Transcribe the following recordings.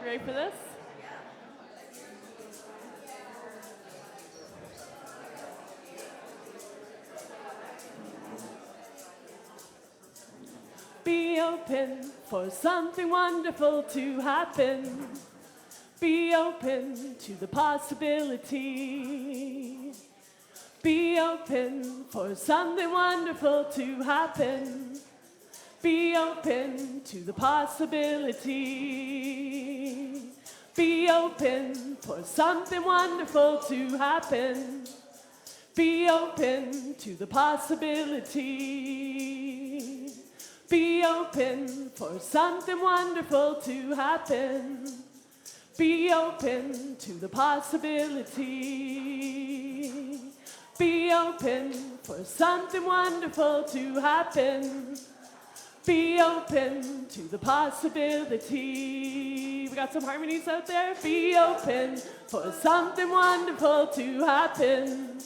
ready for this? Be open for something wonderful to happen. Be open to the possibility. Be open for something wonderful to happen. Be open to the possibility. Be open for something wonderful to happen. Be open to the possibility. Be open for something wonderful to happen. Be open to the possibility. Be open for something wonderful to happen. Be open to the possibility. We got some harmonies out there. Be open for something wonderful to happen.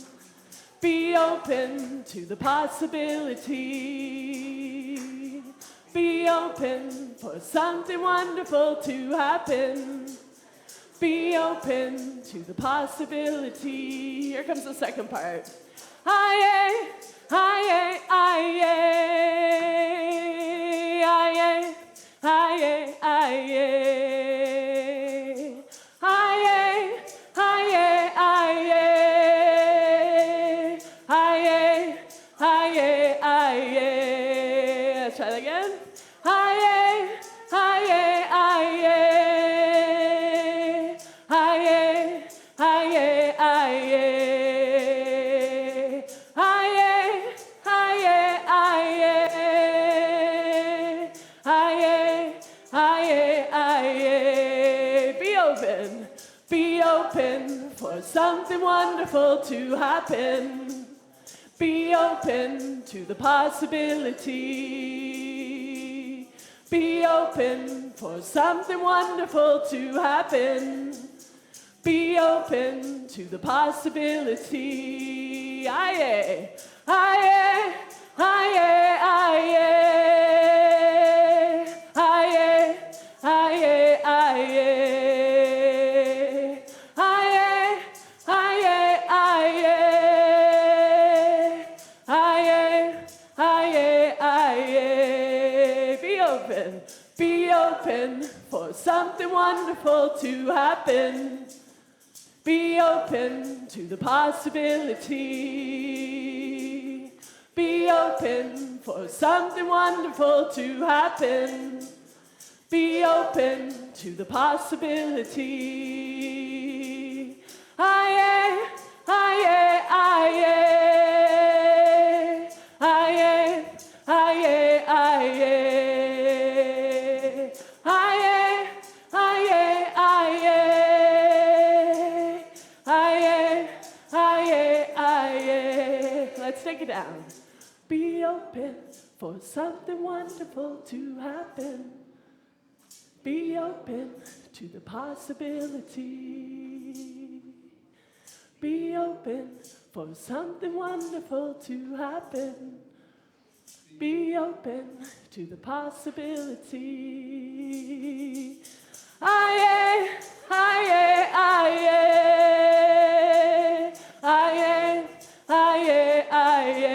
Be open to the possibility. Be open for something wonderful to happen. Be open to the possibility. Here comes the second part. Aye, aye, aye, aye, aye, aye, aye, aye, aye, aye, aye. Let's try that again. Aye, aye, aye. Be open for something wonderful to happen. Be open to the possibility. Be open for something wonderful to happen. Be open to the possibility. Aye, aye, aye, aye, aye, aye, aye. Be open for something wonderful to happen. Be open to the possibility. Be open for something wonderful to happen. Be open to the possibility. Aye, aye, aye, aye, aye, aye. Let's take it down. Be open for something wonderful to happen. Be open to the possibility. Be open for something wonderful to happen. Be open to the possibility. Aye, aye, aye, aye, aye, aye, aye, aye, aye, aye,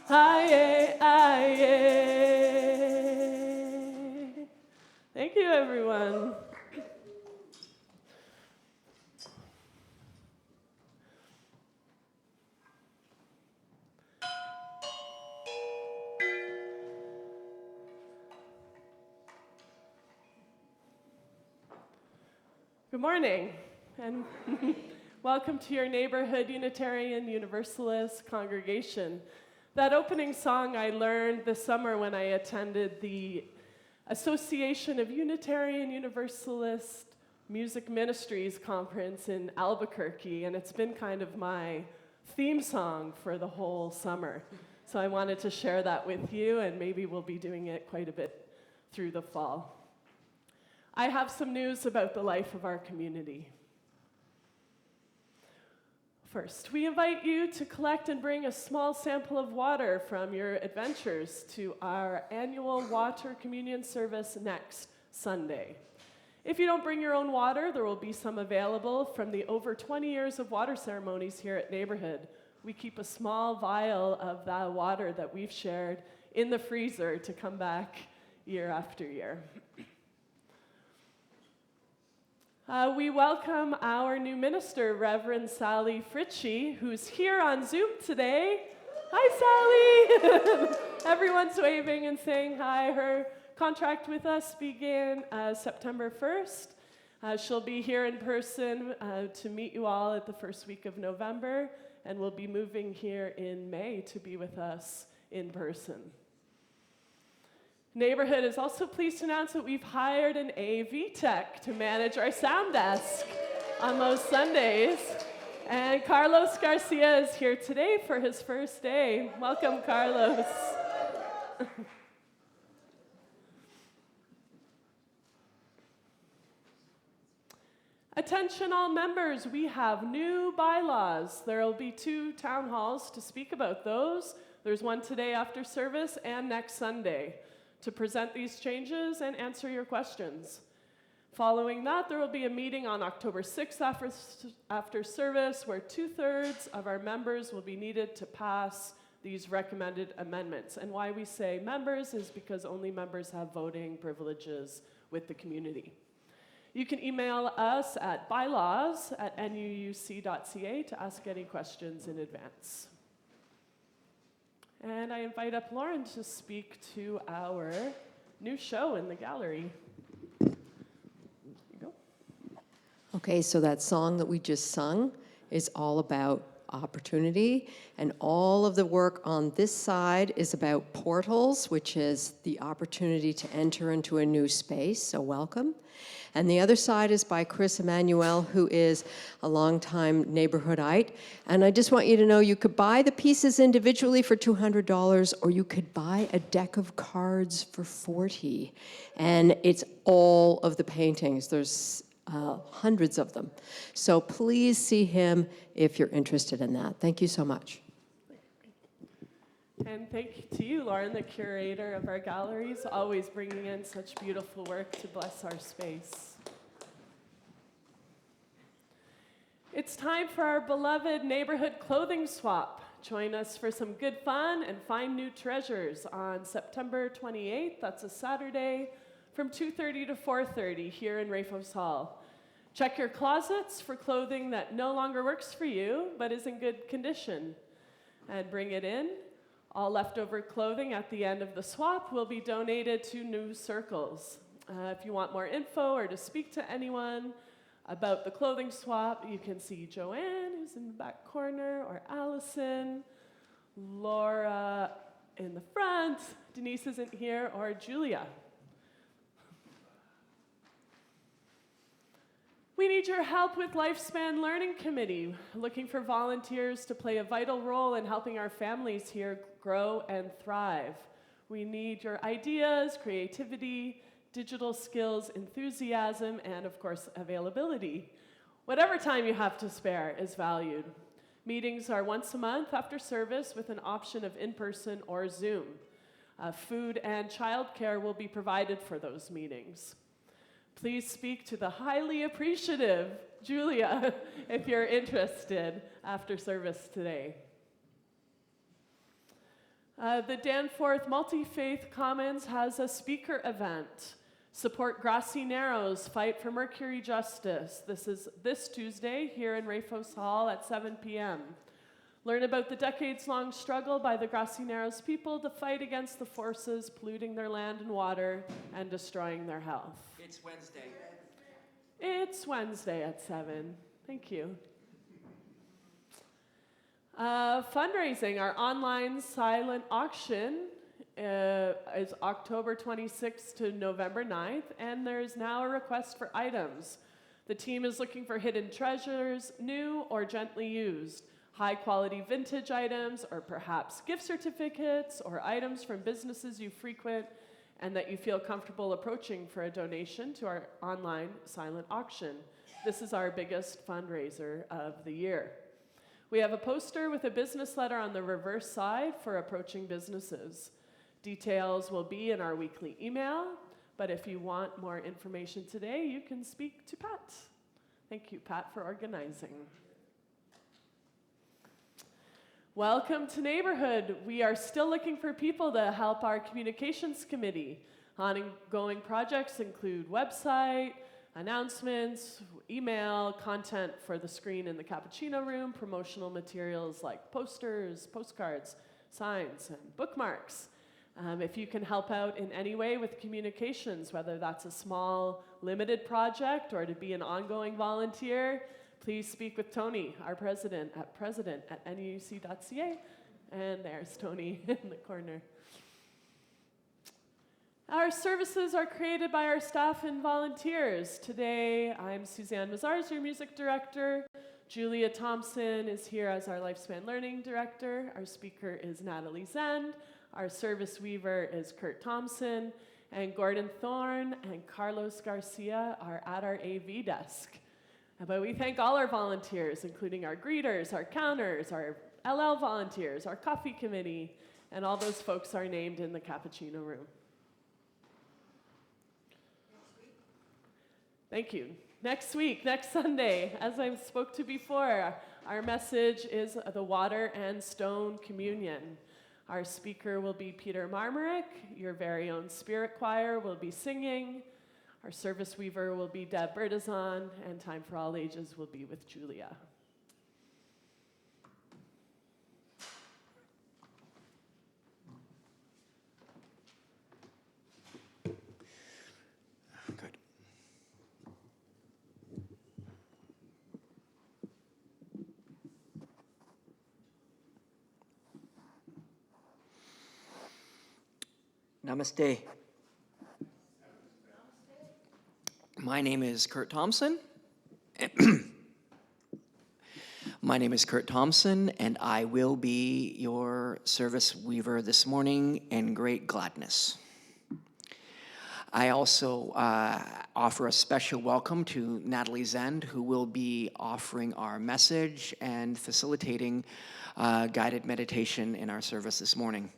aye, aye, aye. Thank you, everyone. Good morning, and welcome to your neighborhood Unitarian Universalist congregation. That opening song I learned this summer when I attended the Association of Unitarian Universalist Music Ministries conference in Albuquerque, and it's been kind of my theme song for the whole summer. So I wanted to share that with you, and maybe we'll be doing it quite a bit through the fall. I have some news about the life of our community. First, we invite you to collect and bring a small sample of water from your adventures to our annual water communion service next Sunday. If you don't bring your own water, there will be some available from the over 20 years of water ceremonies here at Neighborhood. We keep a small vial of that water that we've shared in the freezer to come back year after year. We welcome our new minister, Reverend Sally Fritchie, who's here on Zoom today. Hi, Sally! Everyone's waving and saying hi. Her contract with us began September 1st. She'll be here in person to meet you all at the first week of November, and will be moving here in May to be with us in person. Neighborhood is also pleased to announce that we've hired an AV tech to manage our sound desk on most Sundays. And Carlos Garcia is here today for his first day. Welcome, Carlos. Attention all members, we have new bylaws. There will be 2 town halls to speak about those. There's one today after service and next Sunday to present these changes and answer your questions. Following that, there will be a meeting on October 6th after service where 2/3 of our members will be needed to pass these recommended amendments. And why we say members is because only members have voting privileges with the community. You can email us at bylaws@nuuc.ca to ask any questions in advance. And I invite up Lauren to speak to our new show in the gallery. Here you go. Okay, so that song that we just sung is all about opportunity, and all of the work on this side is about portals, which is the opportunity to enter into a new space, so welcome. And the other side is by Chris Emmanuel, who is a longtime neighborhoodite. And I just want you to know you could buy the pieces individually for $200, or you could buy a deck of cards for $40. And it's all of the paintings. There's hundreds of them. So please see him if you're interested in that. Thank you so much. And thank you to you, Lauren, the curator of our galleries, always bringing in such beautiful work to bless our space. It's time for our beloved neighborhood clothing swap. Join us for some good fun and find new treasures on September 28th, that's a Saturday, from 2:30 to 4:30 here in Rafos Hall. Check your closets for clothing that no longer works for you but is in good condition, and bring it in. All leftover clothing at the end of the swap will be donated to New Circles. If you want more info or to speak to anyone about the clothing swap, you can see Joanne, who's in the back corner, or Allison, Laura in the front, Denise isn't here, or Julia. We need your help with Lifespan Learning Committee, looking for volunteers to play a vital role in helping our families here grow and thrive. We need your ideas, creativity, digital skills, enthusiasm, and of course, availability. Whatever time you have to spare is valued. Meetings are once a month after service with an option of in-person or Zoom. Food and childcare will be provided for those meetings. Please speak to the highly appreciative Julia if you're interested after service today. The Danforth Multi-Faith Commons has a speaker event. Support Grassy Narrows, Fight for Mercury Justice. This is this Tuesday here in Rafos Hall at 7 p.m. Learn about the decades-long struggle by the Grassy Narrows people to fight against the forces polluting their land and water and destroying their health. It's Wednesday. It's Wednesday at 7. Thank you. Fundraising, our online silent auction is October 26th to November 9th, and there's now a request for items. The team is looking for hidden treasures, new or gently used, high-quality vintage items, or perhaps gift certificates or items from businesses you frequent and that you feel comfortable approaching for a donation to our online silent auction. This is our biggest fundraiser of the year. We have a poster with a business letter on the reverse side for approaching businesses. Details will be in our weekly email, but if you want more information today, you can speak to Pat. Thank you, Pat, for organizing. Welcome to Neighborhood. We are still looking for people to help our communications committee. Ongoing projects include website, announcements, email, content for the screen in the cappuccino room, promotional materials like posters, postcards, signs, and bookmarks. If you can help out in any way with communications, whether that's a small, limited project or to be an ongoing volunteer, please speak with Tony, our president at nuc.ca. And there's Tony in the corner. Our services are created by our staff and volunteers. Today, I'm Susanne Maziarz, your music director. Julia Thompson is here as our lifespan learning director. Our speaker is Natalie Zend. Our service weaver is Kurt Thompson. And Gordon Thorne and Carlos Garcia are at our AV desk. But we thank all our volunteers, including our greeters, our counters, our LL volunteers, our coffee committee, and all those folks are named in the cappuccino room. Thank you. Next week, next Sunday, as I spoke to before, our message is the Water and Stone Communion. Our speaker will be Peter Marmarick. Your very own spirit choir will be singing. Our service weaver will be Deb Bertazon, and Time for All Ages will be with Julia. Good. Namaste. My name is Kurt Thompson. My name is Kurt Thompson, and I will be your service weaver this morning in great gladness. I also offer a special welcome to Natalie Zend, who will be offering our message and facilitating guided meditation in our service this morning.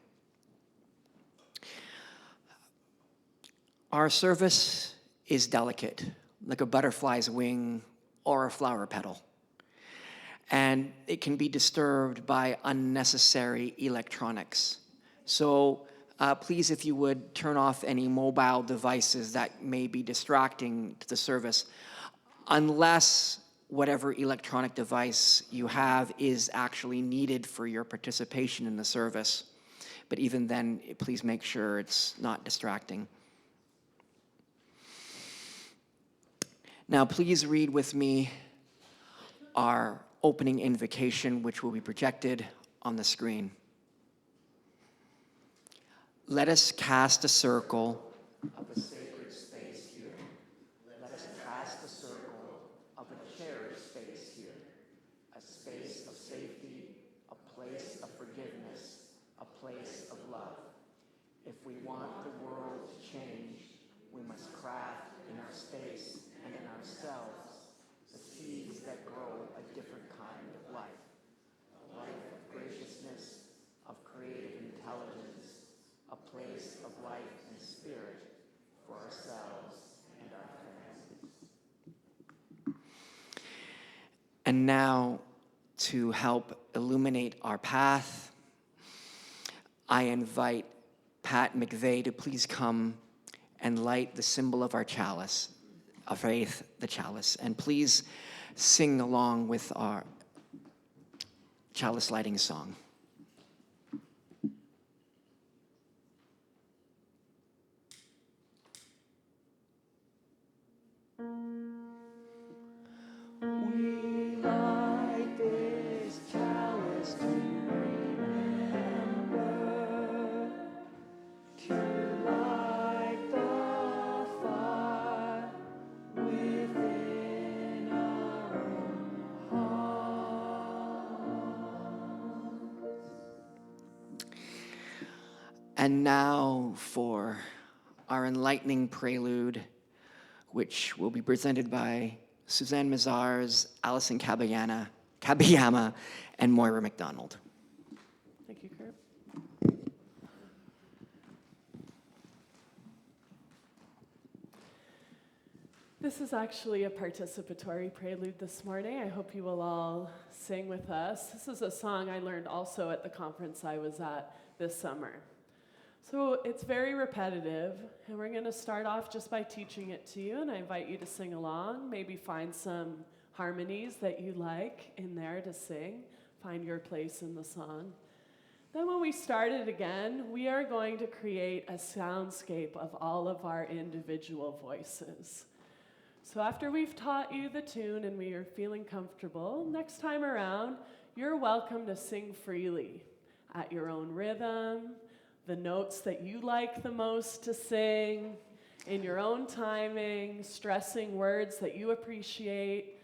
Our service is delicate, like a butterfly's wing or a flower petal. And it can be disturbed by unnecessary electronics. So please, if you would, turn off any mobile devices that may be distracting to the service, unless whatever electronic device you have is actually needed for your participation in the service. But even then, please make sure it's not distracting. Now, please read with me our opening invocation, which will be projected on the screen. Let us cast a circle of a sacred space here. Let us cast a circle of a cherished space here, a space of safety, a place of forgiveness, a place of love. If we want the world to change, we must craft in our space and in ourselves the seeds that grow a different kind of life, a life of graciousness, of creative intelligence, a place of life and spirit for ourselves and our families. And now, to help illuminate our path, I invite Pat McVeigh to please come and light the symbol of our chalice, of faith, the chalice. And please sing along with our chalice lighting song. We light this chalice to remember, to light the fire within. And now for our enlightening prelude, which will be presented by Susanne Maziarz, Allison Kabiyama, and Moira McDonald. Thank you, Kurt. This is actually a participatory prelude this morning. I hope you will all sing with us. This is a song I learned also at the conference I was at this summer. So it's very repetitive, and we're going to start off just by teaching it to you, and I invite you to sing along. Maybe find some harmonies that you like in there to sing. Find your place in the song. Then when we start it again, we are going to create a soundscape of all of our individual voices. So after we've taught you the tune and we are feeling comfortable, next time around, you're welcome to sing freely at your own rhythm, the notes that you like the most to sing, in your own timing, stressing words that you appreciate,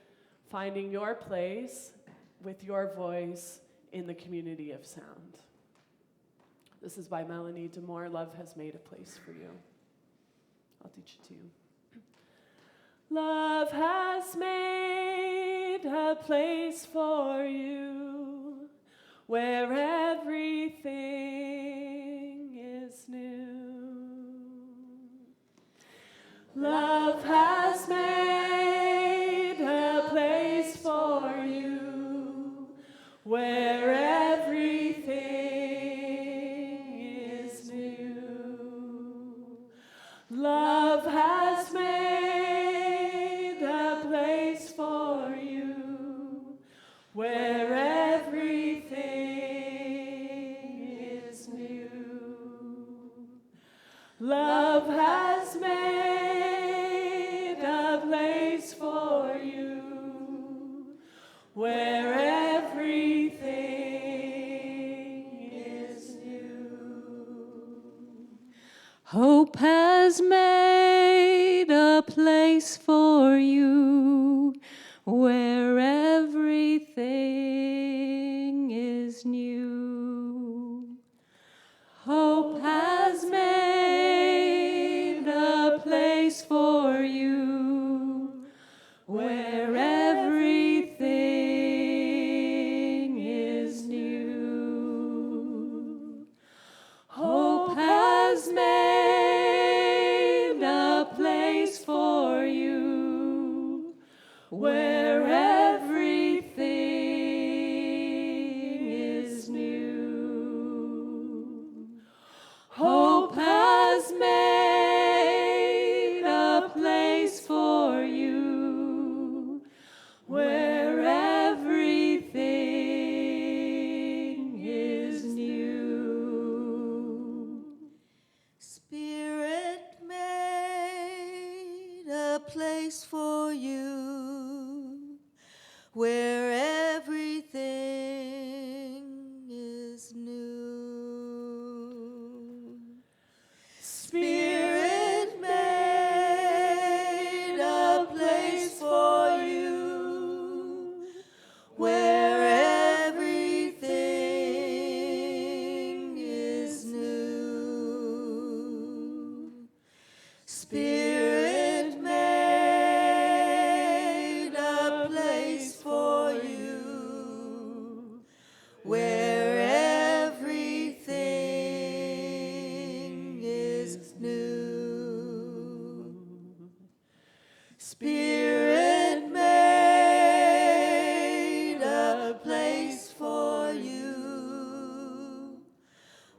finding your place with your voice in the community of sound. This is by Melanie DeMore. Love has made a place for you. I'll teach it to you. Love has made a place for you where everything is new. Love has made a place for you where everything is new. Love has made a place for you where everything is new. Love has made a place for you where everything is new. Hope has made a place for you where everything is new. Hope has made a place for you where everything is new. Hope has made a place for you where everything is new. Hope has made a place for you where everything is new. Spirit made a place for you where everything is new. Spirit made a place for you where everything is new. Spirit made a place for you where everything is new. Spirit made a place for you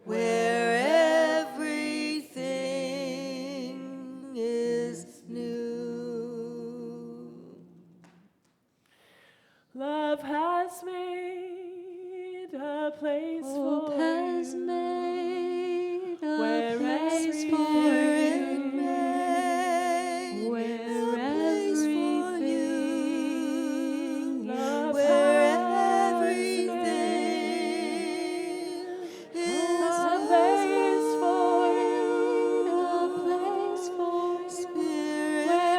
where everything is new. Love has made a place Hope for has you made a where place for everything- you where a place for you Love where has everything is a place for you a place for you where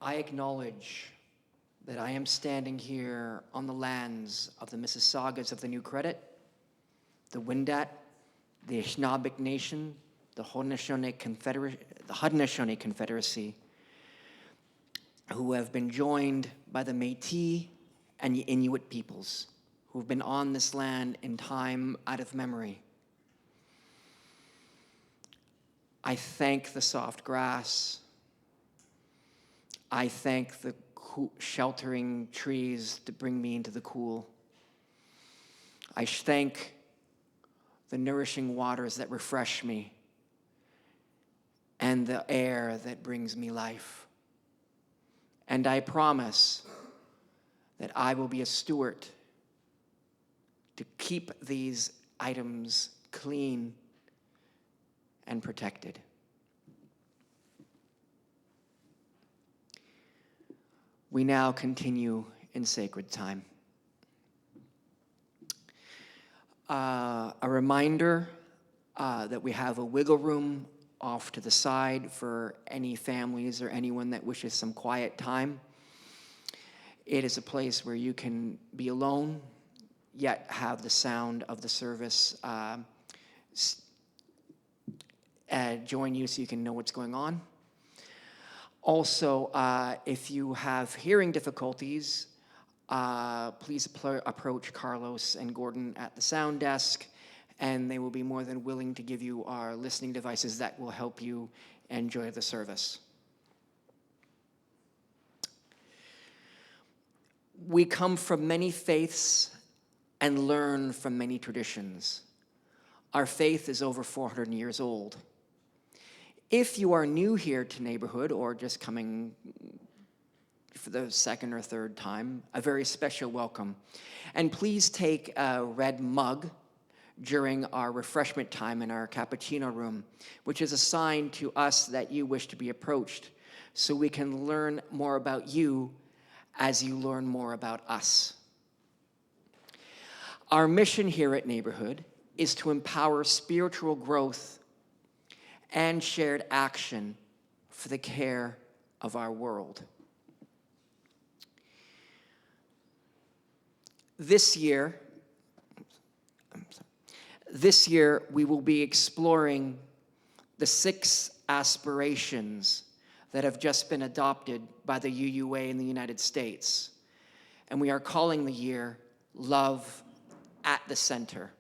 I acknowledge that I am standing here on the lands of the Mississaugas of the New Credit, the Wendat, the Anishinaabe Nation, the Haudenosaunee Confederacy, who have been joined by the Métis and the Inuit peoples, who have been on this land in time out of memory. I thank the soft grass. I thank the sheltering trees to bring me into the cool. I thank the nourishing waters that refresh me and the air that brings me life. And I promise that I will be a steward to keep these items clean and protected. We now continue in sacred time. A reminder that we have a wiggle room off to the side for any families or anyone that wishes some quiet time. It is a place where you can be alone, yet have the sound of the service join you so you can know what's going on. Also, if you have hearing difficulties, please approach Carlos and Gordon at the sound desk, and they will be more than willing to give you our listening devices that will help you enjoy the service. We come from many faiths and learn from many traditions. Our faith is over 400 years old. If you are new here to neighborhood or just coming for the second or third time, a very special welcome. And please take a red mug during our refreshment time in our cappuccino room, which is a sign to us that you wish to be approached, so we can learn more about you as you learn more about us. Our mission here at Neighborhood is to empower spiritual growth and shared action for the care of our world. This year, we will be exploring the 6 aspirations that have just been adopted by the UUA in the United States. And we are calling the year Love at the Center.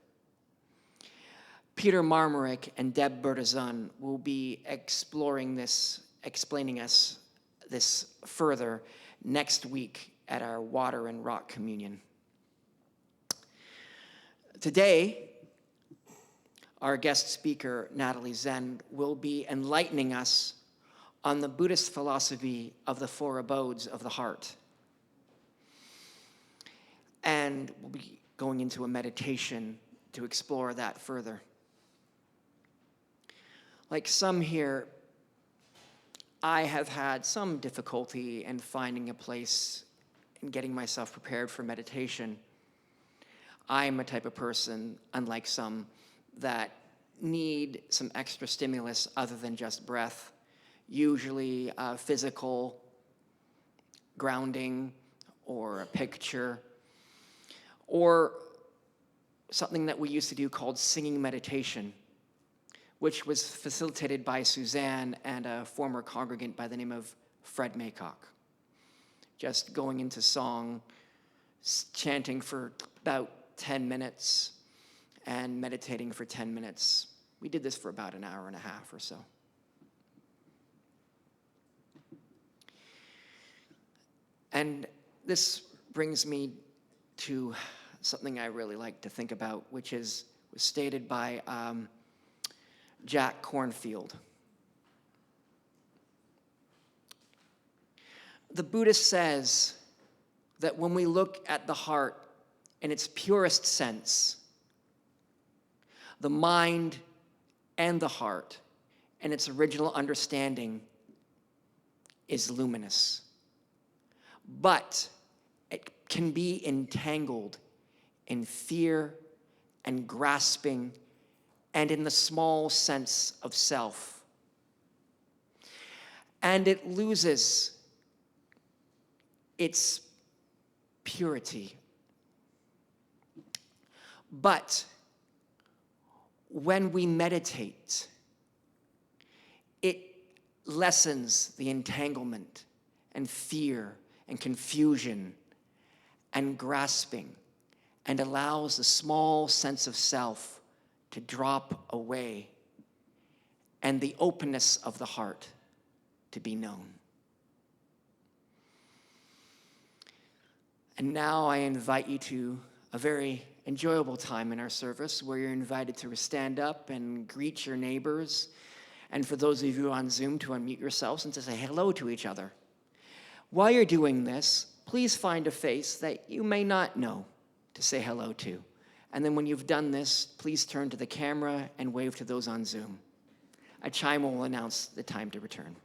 Peter Marmarick and Deb Bertazan will be explaining us this further next week at our Water and Rock Communion. Today, our guest speaker, Natalie Zend, will be enlightening us on the Buddhist philosophy of the Four Abodes of the heart. And we'll be going into a meditation to explore that further. Like some here, I have had some difficulty in finding a place and getting myself prepared for meditation. I'm a type of person, unlike some, that need some extra stimulus other than just breath, usually physical grounding or a picture, or something that we used to do called singing meditation, which was facilitated by Susanne and a former congregant by the name of Fred Maycock. Just going into song, chanting for about 10 minutes, and meditating for 10 minutes. We did this for about an hour and a half or so. And this brings me to something I really like to think about, which was stated by Jack Kornfield. The Buddhist says that when we look at the heart in its purest sense, the mind and the heart in its original understanding is luminous. But it can be entangled in fear and grasping and in the small sense of self. And it loses its purity. But when we meditate, it lessens the entanglement and fear and confusion and grasping and allows the small sense of self to drop away and the openness of the heart to be known. And now I invite you to a very enjoyable time in our service where you're invited to stand up and greet your neighbors, and for those of you on Zoom to unmute yourselves and to say hello to each other. While you're doing this, please find a face that you may not know to say hello to. And then when you've done this, please turn to the camera and wave to those on Zoom. A chime will announce the time to return.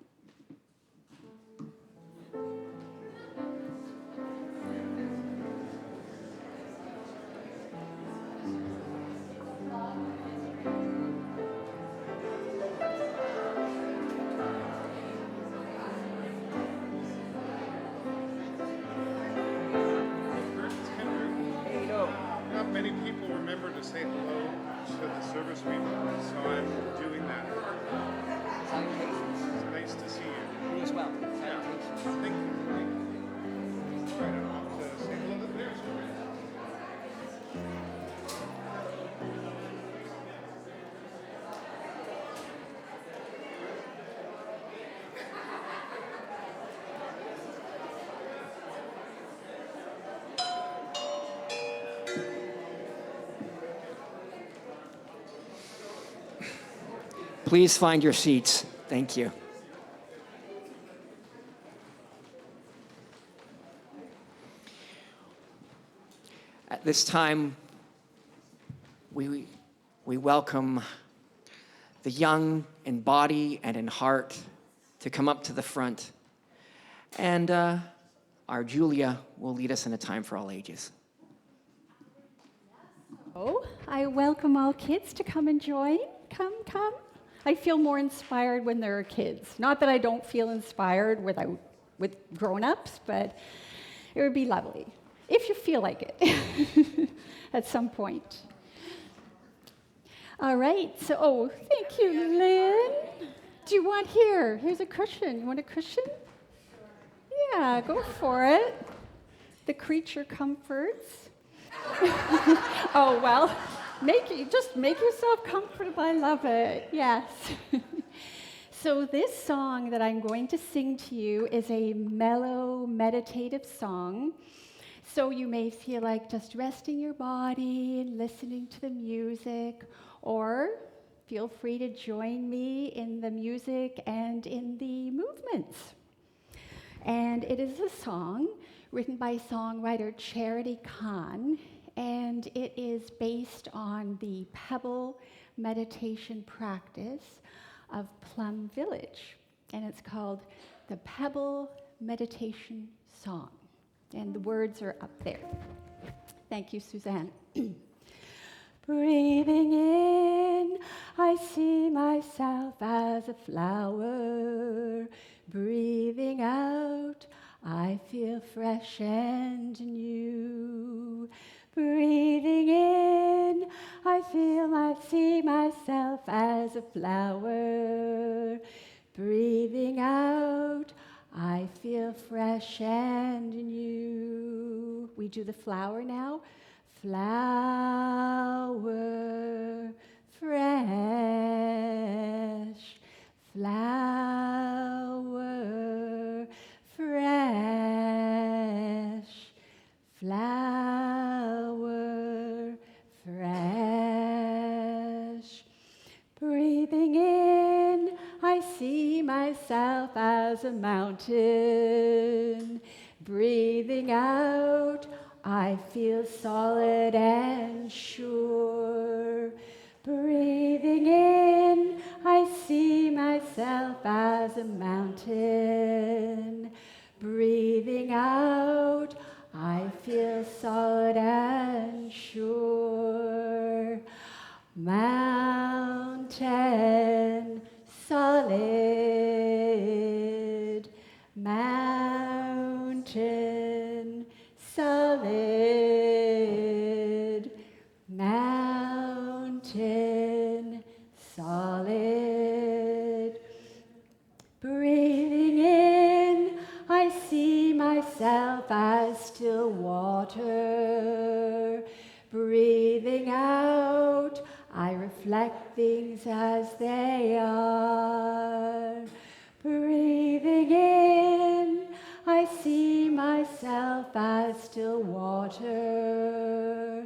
Many people remember to say hello to the service people, so I'm doing that. It's nice to see you. You as well. Yeah. Thank you. All right, I'm off to say hello to theirs. Please find your seats. Thank you. At this time, we welcome the young in body and in heart to come up to the front. And our Julia will lead us in a time for all ages. Oh, I welcome all kids to come and join. Come. I feel more inspired when there are kids. Not that I don't feel inspired with grown-ups, but it would be lovely if you feel like it at some point. All right, so, thank you, Lynn. Do you want here's a cushion. You want a cushion? Yeah, go for it. The creature comforts. Oh, well, just make yourself comfortable. I love it. Yes. So this song that I'm going to sing to you is a mellow, meditative song So you may feel like just resting your body and listening to the music, or feel free to join me in the music and in the movements. And it is a song written by songwriter Charity Khan, and it is based on the Pebble meditation practice of Plum Village. And it's called the Pebble Meditation Song. And the words are up there. Thank you, Susanne. Breathing in, I see myself as a flower. Breathing out, I feel fresh and new. Breathing in, I see myself as a flower. Breathing out, I feel fresh and new. We do the flower now. Flower, fresh. Flower, fresh. Flower, fresh. Breathing in, I see myself as a mountain. Breathing out, I feel solid and sure. Breathing in, I see myself as a mountain. Breathing out, I feel solid and sure. Mountain, solid. Mountain, solid. Mountain, solid. Breathing in, I see myself as still water. Breathing out, I reflect things as they are. Breathing in, I see myself as still water.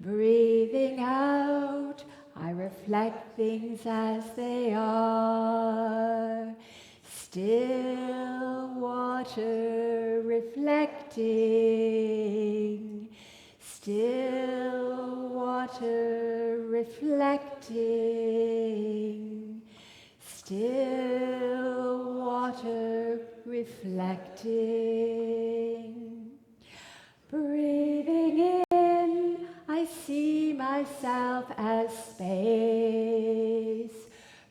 Breathing out, I reflect things as they are. Still water reflecting. Still water reflecting. Still water reflecting. Breathing in, I see myself as space.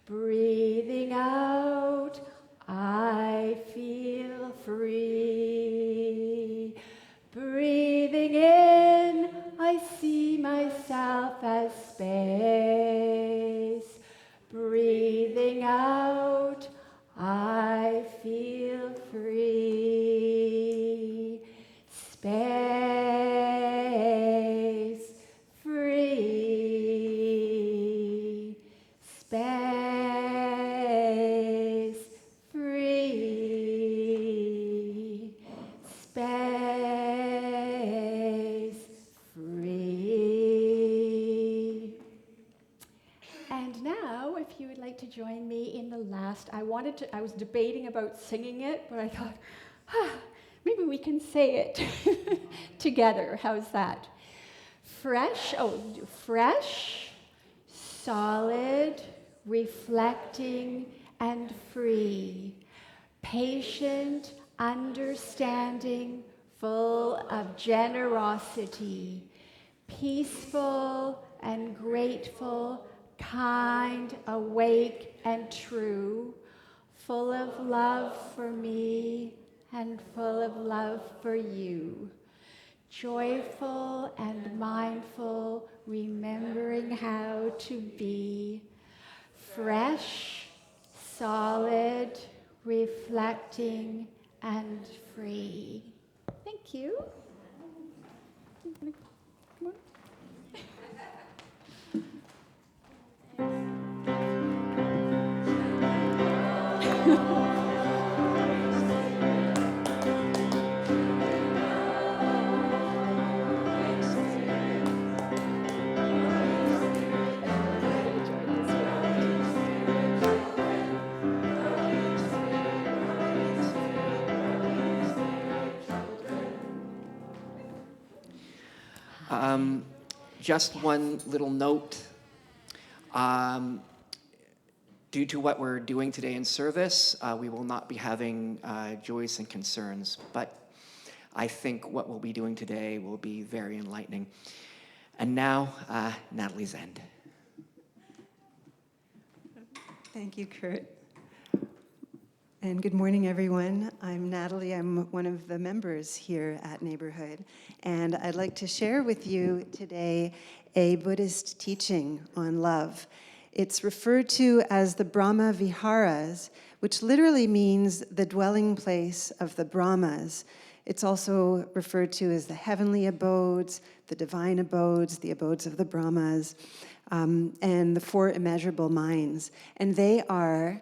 Breathing out, I feel free. Breathing in, I see myself as space. Breathing out, I feel free. Space, free. Space, free. Space, free. And now, if you would like to join me in the last, I was debating about singing it, but I thought, maybe we can say it together. How's that? Fresh, solid, reflecting, and free. Patient, understanding, full of generosity. Peaceful and grateful, kind, awake, and true. Full of love for me and full of love for you. Joyful and mindful, remembering how to be. Fresh, solid, reflecting, and free. Thank you. Come on. Just one little note. Due to what we're doing today in service, we will not be having joys and concerns, but I think what we'll be doing today will be very enlightening. And now, Natalie Zend. Thank you, Kurt. And good morning, everyone. I'm Natalie. I'm one of the members here at Neighborhood. And I'd like to share with you today a Buddhist teaching on love. It's referred to as the Brahmaviharas, which literally means the dwelling place of the Brahmas. It's also referred to as the heavenly abodes, the divine abodes, the abodes of the Brahmas, and the Four Immeasurable Minds. And they are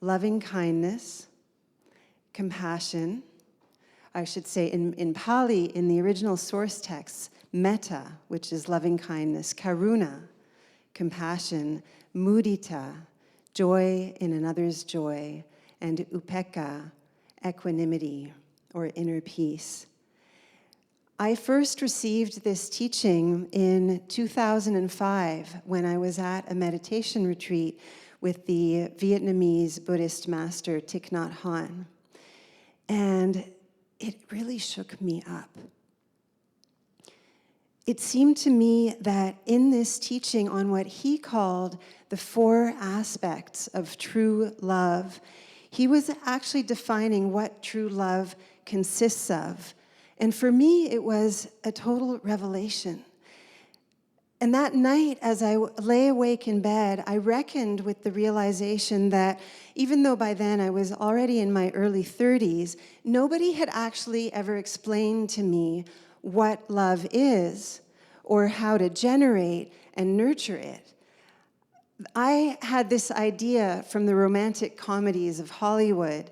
loving kindness, compassion, I should say in Pali, in the original source texts, metta, which is loving kindness, karuna, compassion, mudita, joy in another's joy, and upekkhā, equanimity, or inner peace. I first received this teaching in 2005 when I was at a meditation retreat with the Vietnamese Buddhist master Thích Nhất Hạnh. And it really shook me up. It seemed to me that in this teaching on what he called the four aspects of true love, he was actually defining what true love consists of. And for me, it was a total revelation. And that night, as I lay awake in bed, I reckoned with the realization that even though by then I was already in my early 30s, nobody had actually ever explained to me what love is or how to generate and nurture it. I had this idea from the romantic comedies of Hollywood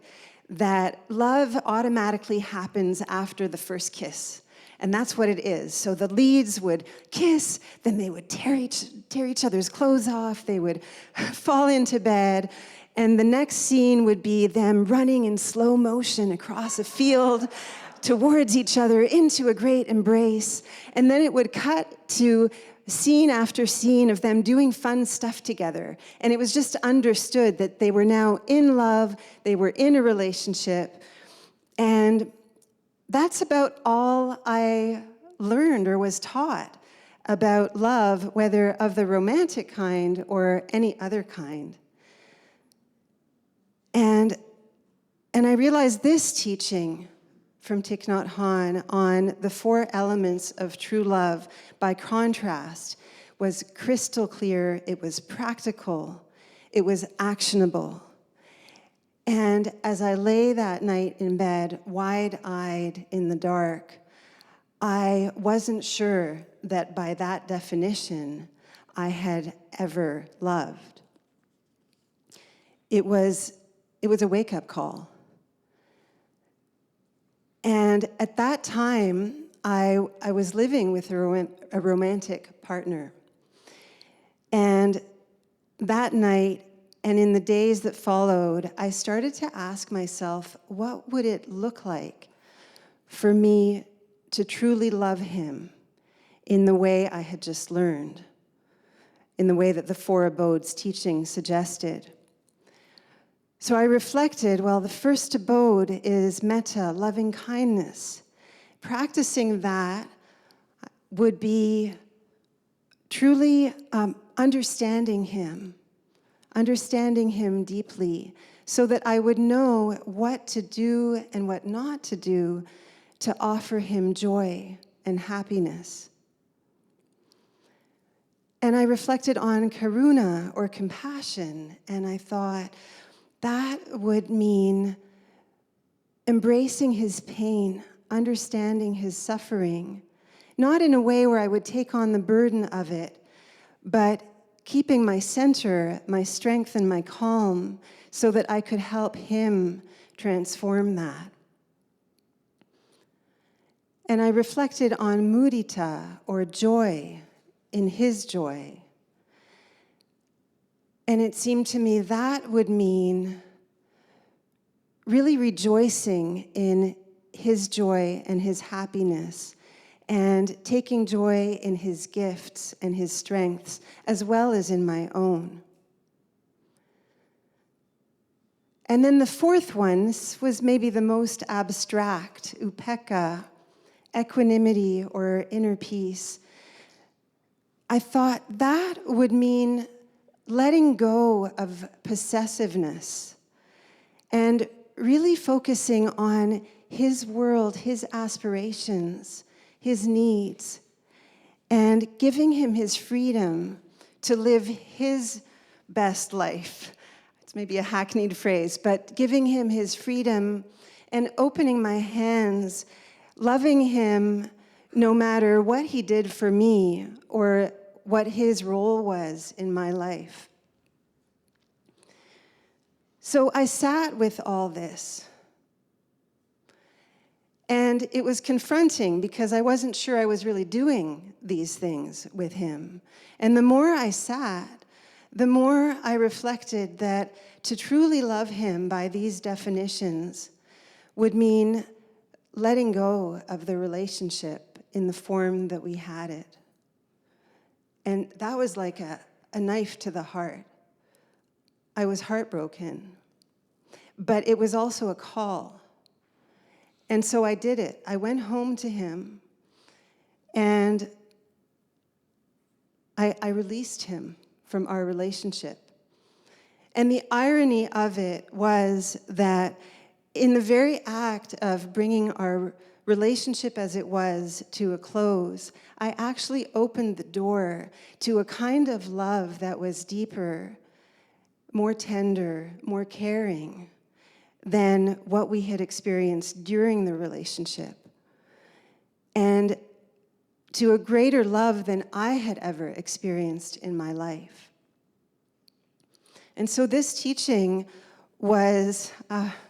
that love automatically happens after the first kiss. And that's what it is. So the leads would kiss, then they would tear each other's clothes off, they would fall into bed, and the next scene would be them running in slow motion across a field towards each other into a great embrace. And then it would cut to scene after scene of them doing fun stuff together. And it was just understood that they were now in love, they were in a relationship. And that's about all I learned or was taught about love, whether of the romantic kind or any other kind. And I realized this teaching from Thích Nhất Hạnh on the four elements of true love, by contrast, was crystal clear, it was practical, it was actionable. And as I lay that night in bed, wide-eyed in the dark, I wasn't sure that by that definition, I had ever loved. It was a wake-up call. And at that time, I was living with a romantic partner. And that night, and in the days that followed, I started to ask myself, what would it look like for me to truly love him in the way I had just learned, in the way that the Four Abodes teaching suggested? So I reflected, well, the first abode is metta, loving kindness. Practicing that would be truly understanding him deeply, so that I would know what to do and what not to do to offer him joy and happiness. And I reflected on karuna, or compassion, and I thought, that would mean embracing his pain, understanding his suffering, not in a way where I would take on the burden of it, but keeping my center, my strength, and my calm so that I could help him transform that. And I reflected on mudita, or joy, in his joy. And it seemed to me that would mean really rejoicing in his joy and his happiness, and taking joy in his gifts and his strengths, as well as in my own. And then the fourth one was maybe the most abstract, upekkhā, equanimity or inner peace. I thought that would mean letting go of possessiveness and really focusing on his world, his aspirations, his needs, and giving him his freedom to live his best life. It's maybe a hackneyed phrase, but giving him his freedom and opening my hands, loving him no matter what he did for me or what his role was in my life. So I sat with all this. And it was confronting because I wasn't sure I was really doing these things with him. And the more I sat, the more I reflected that to truly love him by these definitions would mean letting go of the relationship in the form that we had it. And that was like a knife to the heart. I was heartbroken. But it was also a call. And so I did it. I went home to him, and I released him from our relationship. And the irony of it was that in the very act of bringing our relationship as it was to a close, I actually opened the door to a kind of love that was deeper, more tender, more caring than what we had experienced during the relationship, and to a greater love than I had ever experienced in my life. And so this teaching was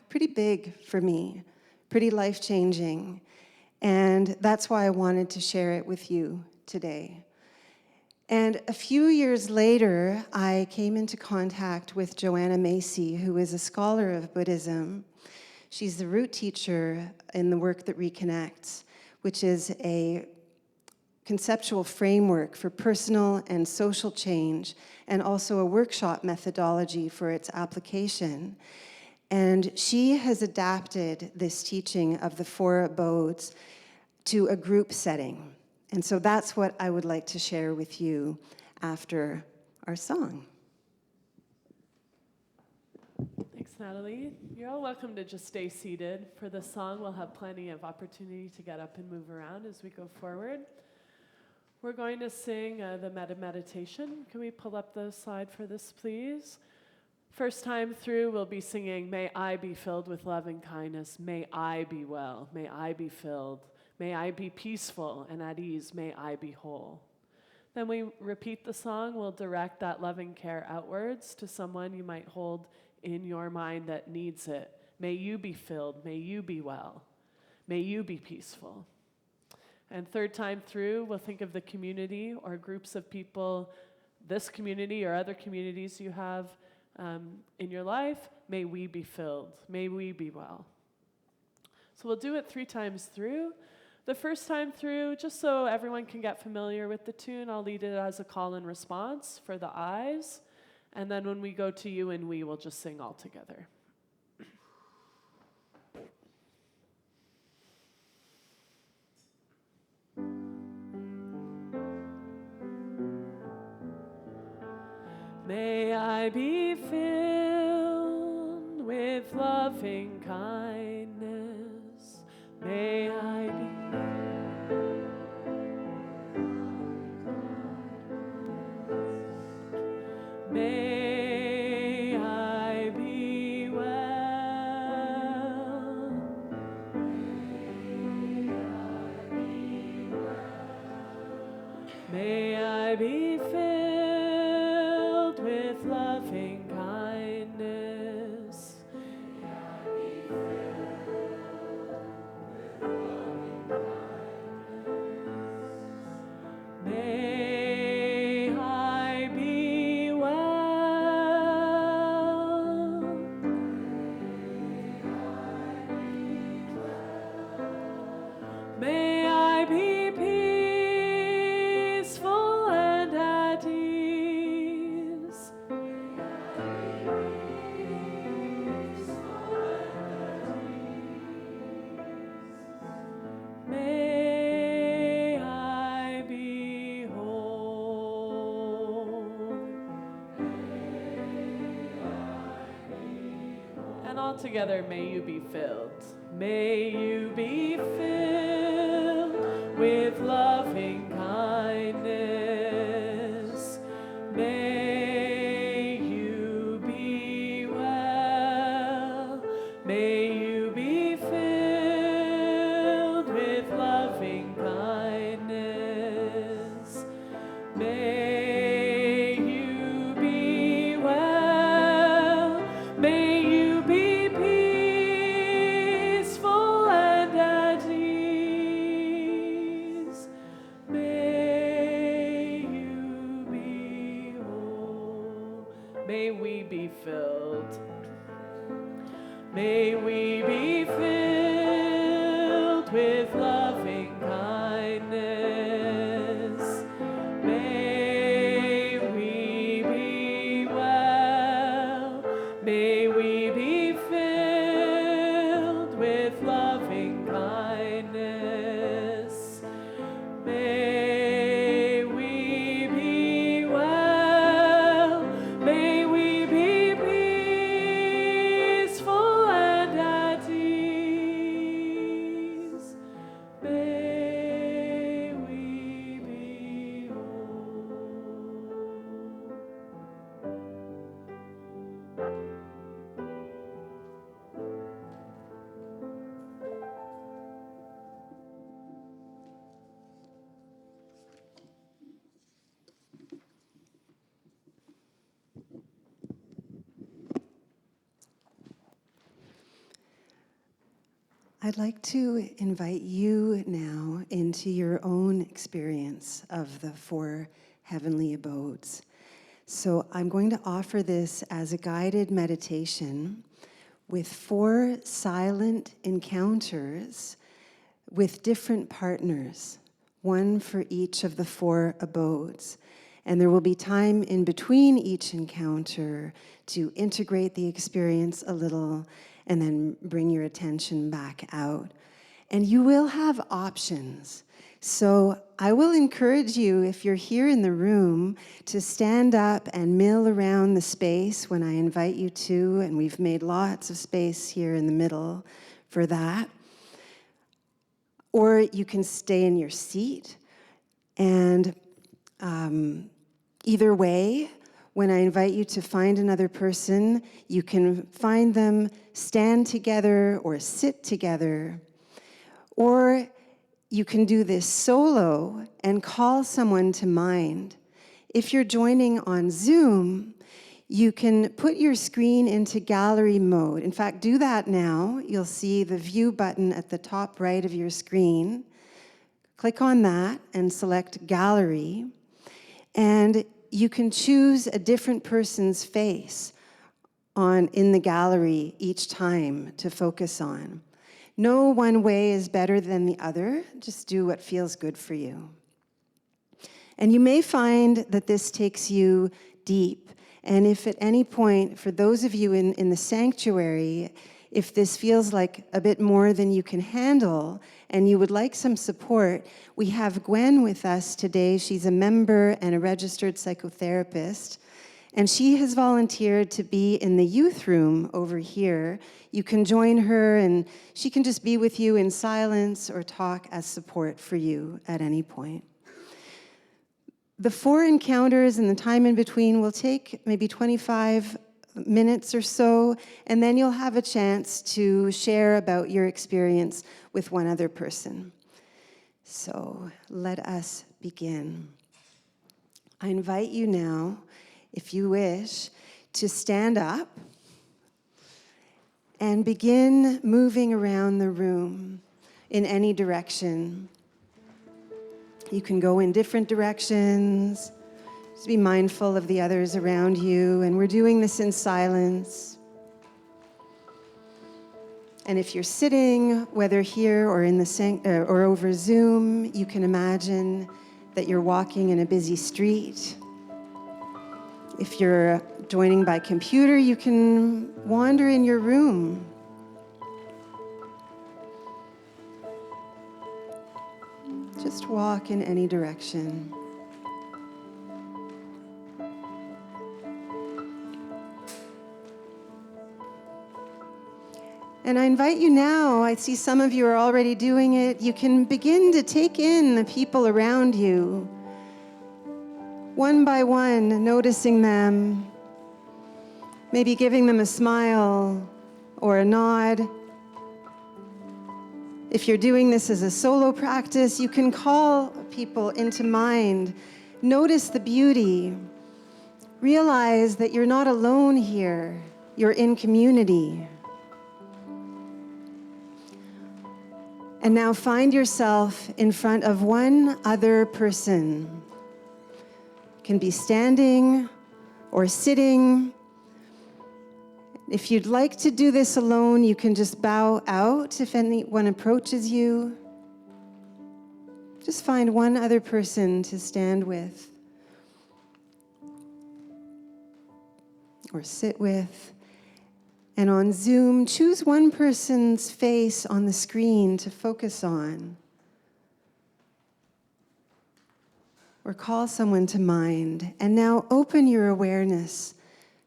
pretty big for me, pretty life-changing, and that's why I wanted to share it with you today. And a few years later, I came into contact with Joanna Macy, who is a scholar of Buddhism. She's the root teacher in the work that Reconnects, which is a conceptual framework for personal and social change, and also a workshop methodology for its application. And she has adapted this teaching of the Four Abodes to a group setting. And so that's what I would like to share with you after our song. Thanks, Natalie. You're all welcome to just stay seated. For the song, we'll have plenty of opportunity to get up and move around as we go forward. We're going to sing the metta meditation. Can we pull up the slide for this, please? First time through, we'll be singing, "May I be filled with love and kindness. May I be well. May I be filled. May I be peaceful and at ease. May I be whole." Then we repeat the song. We'll direct that loving care outwards to someone you might hold in your mind that needs it. May you be filled. May you be well. May you be peaceful. And third time through, we'll think of the community or groups of people, this community or other communities you have in your life. May we be filled. May we be well. So we'll do it 3 times through. The first time through, just so everyone can get familiar with the tune, I'll lead it as a call and response for the I's. And then when we go to you and we will just sing all together. May I be filled with loving kindness. May I be May I be well. May I be filled with loving kindness. May I be well. May I be peaceful. together, may you be filled. May you be filled with loving kindness. May you be well. May you be filled with loving kindness. May you be well. May you be peaceful and at ease. May you be whole. May we be filled. May we be filled with loving kindness. May we be well. May we be filled with loving kindness. May we be well. May we be peaceful and at ease. May we be whole. I'd like to invite you now into your own experience of the Four Heavenly Abodes. So I'm going to offer this as a guided meditation with 4 silent encounters with different partners, one for each of the 4 abodes. And there will be time in between each encounter to integrate the experience a little and then bring your attention back out. And you will have options. So I will encourage you, if you're here in the room, to stand up and mill around the space when I invite you to, and we've made lots of space here in the middle for that. Or you can stay in your seat. And either way, when I invite you to find another person, you can find them, stand together or sit together. Or you can do this solo and call someone to mind. If you're joining on Zoom, you can put your screen into gallery mode. In fact, do that now. You'll see the view button at the top right of your screen. Click on that and select gallery. And you can choose a different person's face in the gallery each time to focus on. No one way is better than the other. Just do what feels good for you. And you may find that this takes you deep. And if at any point, for those of you in the sanctuary, if this feels like a bit more than you can handle and you would like some support, we have Gwen with us today. She's a member and a registered psychotherapist, and she has volunteered to be in the youth room over here. You can join her, and she can just be with you in silence or talk as support for you at any point. The 4 encounters and the time in between will take maybe 25 minutes or so, and then you'll have a chance to share about your experience with one other person. So let us begin. I invite you now, if you wish, to stand up and begin moving around the room in any direction. You can go in different directions. Just be mindful of the others around you, and we're doing this in silence. And if you're sitting, whether here or in the or over Zoom, you can imagine that you're walking in a busy street. If you're joining by computer, you can wander in your room. Just walk in any direction. And I invite you now, I see some of you are already doing it, you can begin to take in the people around you, one by one, noticing them, maybe giving them a smile or a nod. If you're doing this as a solo practice, you can call people into mind. Notice the beauty. Realize that you're not alone here. You're in community. And now find yourself in front of one other person. You can be standing or sitting. If you'd like to do this alone, you can just bow out if anyone approaches you. Just find one other person to stand with or sit with. And on Zoom, choose one person's face on the screen to focus on. Or call someone to mind. And now open your awareness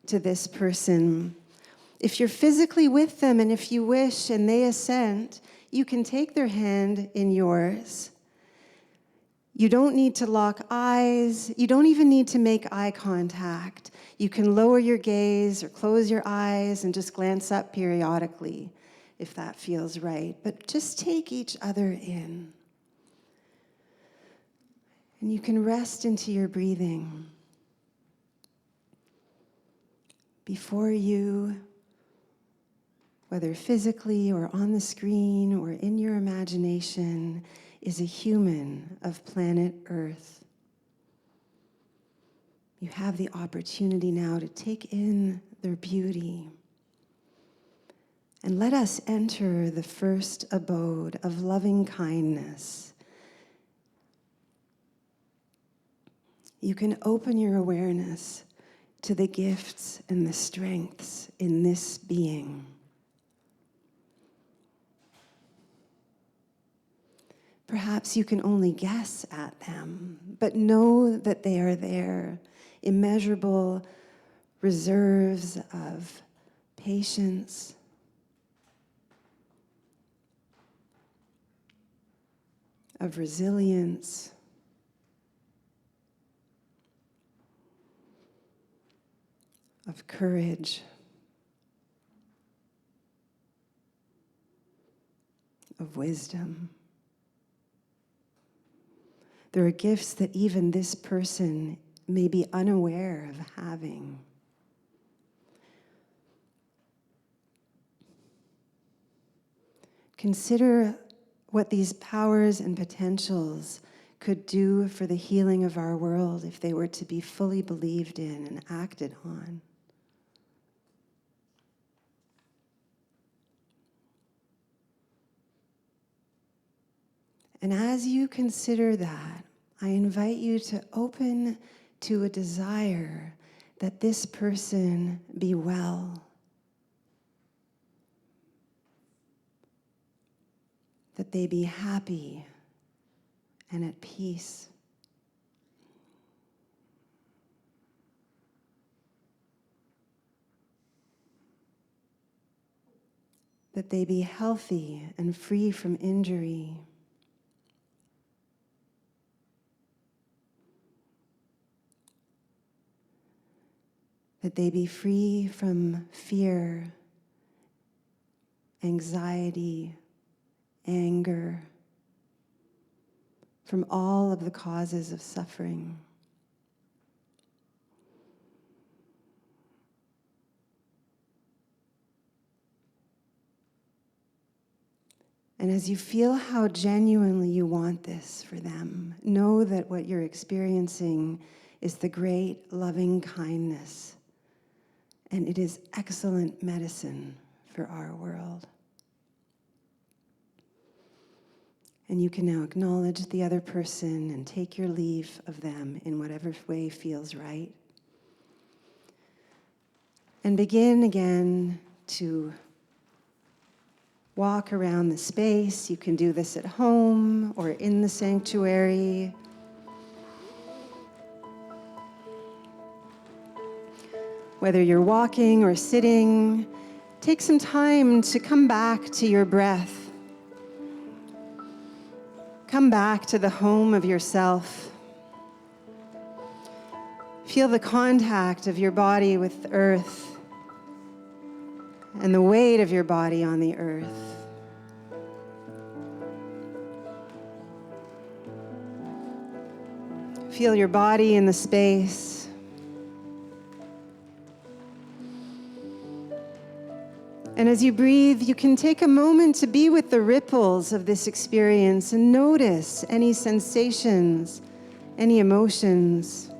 to this person. If you're physically with them and if you wish and they assent, you can take their hand in yours. You don't need to lock eyes. You don't even need to make eye contact. You can lower your gaze or close your eyes and just glance up periodically if that feels right. But just take each other in. And you can rest into your breathing. Before you, whether physically or on the screen or in your imagination, is a human of planet Earth. You have the opportunity now to take in their beauty. And let us enter the first abode of loving kindness. You can open your awareness to the gifts and the strengths in this being. Perhaps you can only guess at them, but know that they are there, immeasurable reserves of patience, of resilience, of courage, of wisdom. There are gifts that even this person may be unaware of having. Consider what these powers and potentials could do for the healing of our world if they were to be fully believed in and acted on. And as you consider that, I invite you to open to a desire that this person be well, that they be happy and at peace, that they be healthy and free from injury, that they be free from fear, anxiety, anger, from all of the causes of suffering. And as you feel how genuinely you want this for them, know that what you're experiencing is the great loving kindness, and it is excellent medicine for our world. And you can now acknowledge the other person and take your leave of them in whatever way feels right. And begin again to walk around the space. You can do this at home or in the sanctuary. Whether you're walking or sitting, take some time to come back to your breath. Come back to the home of yourself. Feel the contact of your body with the earth and the weight of your body on the earth. Feel your body in the space. And as you breathe, you can take a moment to be with the ripples of this experience and notice any sensations, any emotions.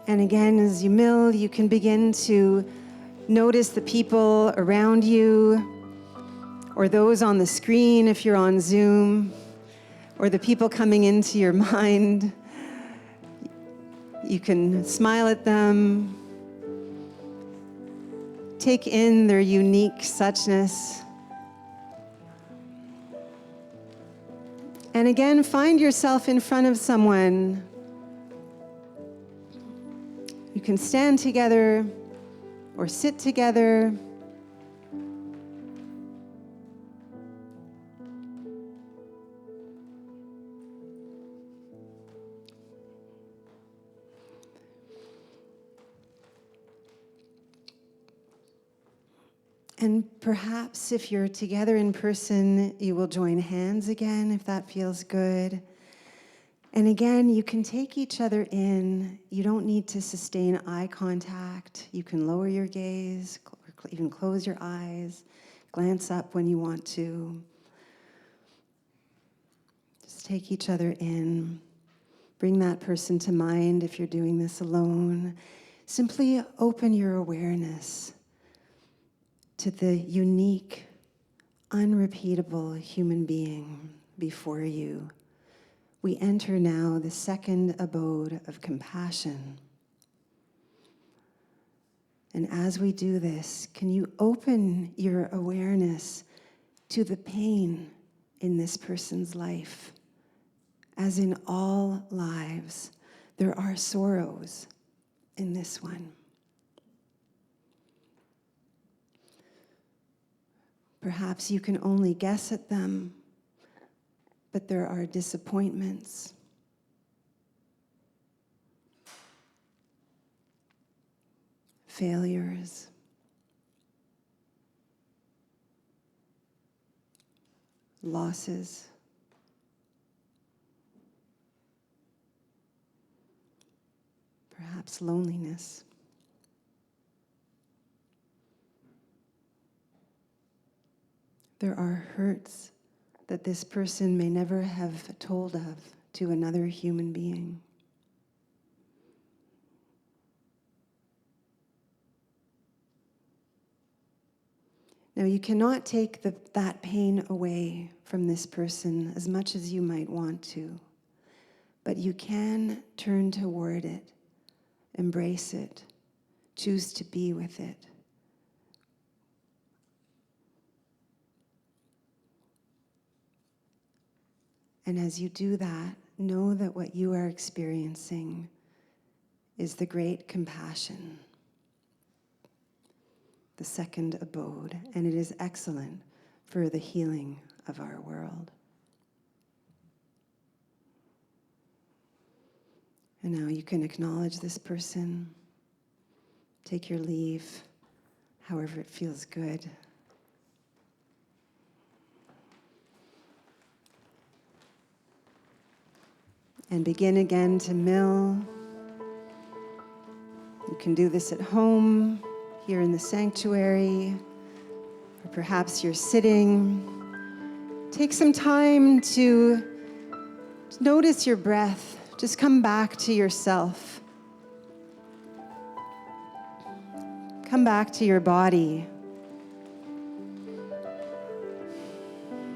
And again, as you mill, you can begin to notice the people around you, or those on the screen if you're on Zoom, or the people coming into your mind. You can smile at them, take in their unique suchness. And again, find yourself in front of someone. You can stand together or sit together. And perhaps if you're together in person, you will join hands again if that feels good. And again, you can take each other in. You don't need to sustain eye contact. You can lower your gaze, or even close your eyes, glance up when you want to. Just take each other in. Bring that person to mind if you're doing this alone. Simply open your awareness to the unique, unrepeatable human being before you. We enter now the second abode of compassion. And as we do this, can you open your awareness to the pain in this person's life? As in all lives, there are sorrows in this one. Perhaps you can only guess at them, but there are disappointments, failures, losses, perhaps loneliness. There are hurts that this person may never have told of to another human being. Now, you cannot take that pain away from this person as much as you might want to, but you can turn toward it, embrace it, choose to be with it. And as you do that, know that what you are experiencing is the great compassion, the second abode, and it is excellent for the healing of our world. And now you can acknowledge this person, take your leave, however it feels good. And begin again to mill. You can do this at home, here in the sanctuary, or perhaps you're sitting. Take some time to notice your breath. Just come back to yourself. Come back to your body.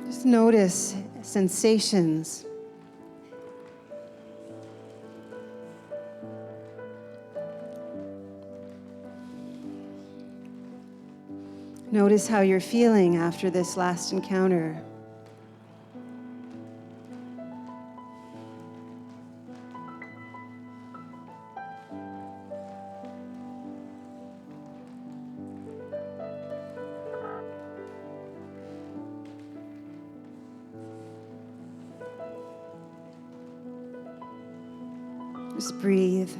Just notice sensations. Notice how you're feeling after this last encounter. Just breathe.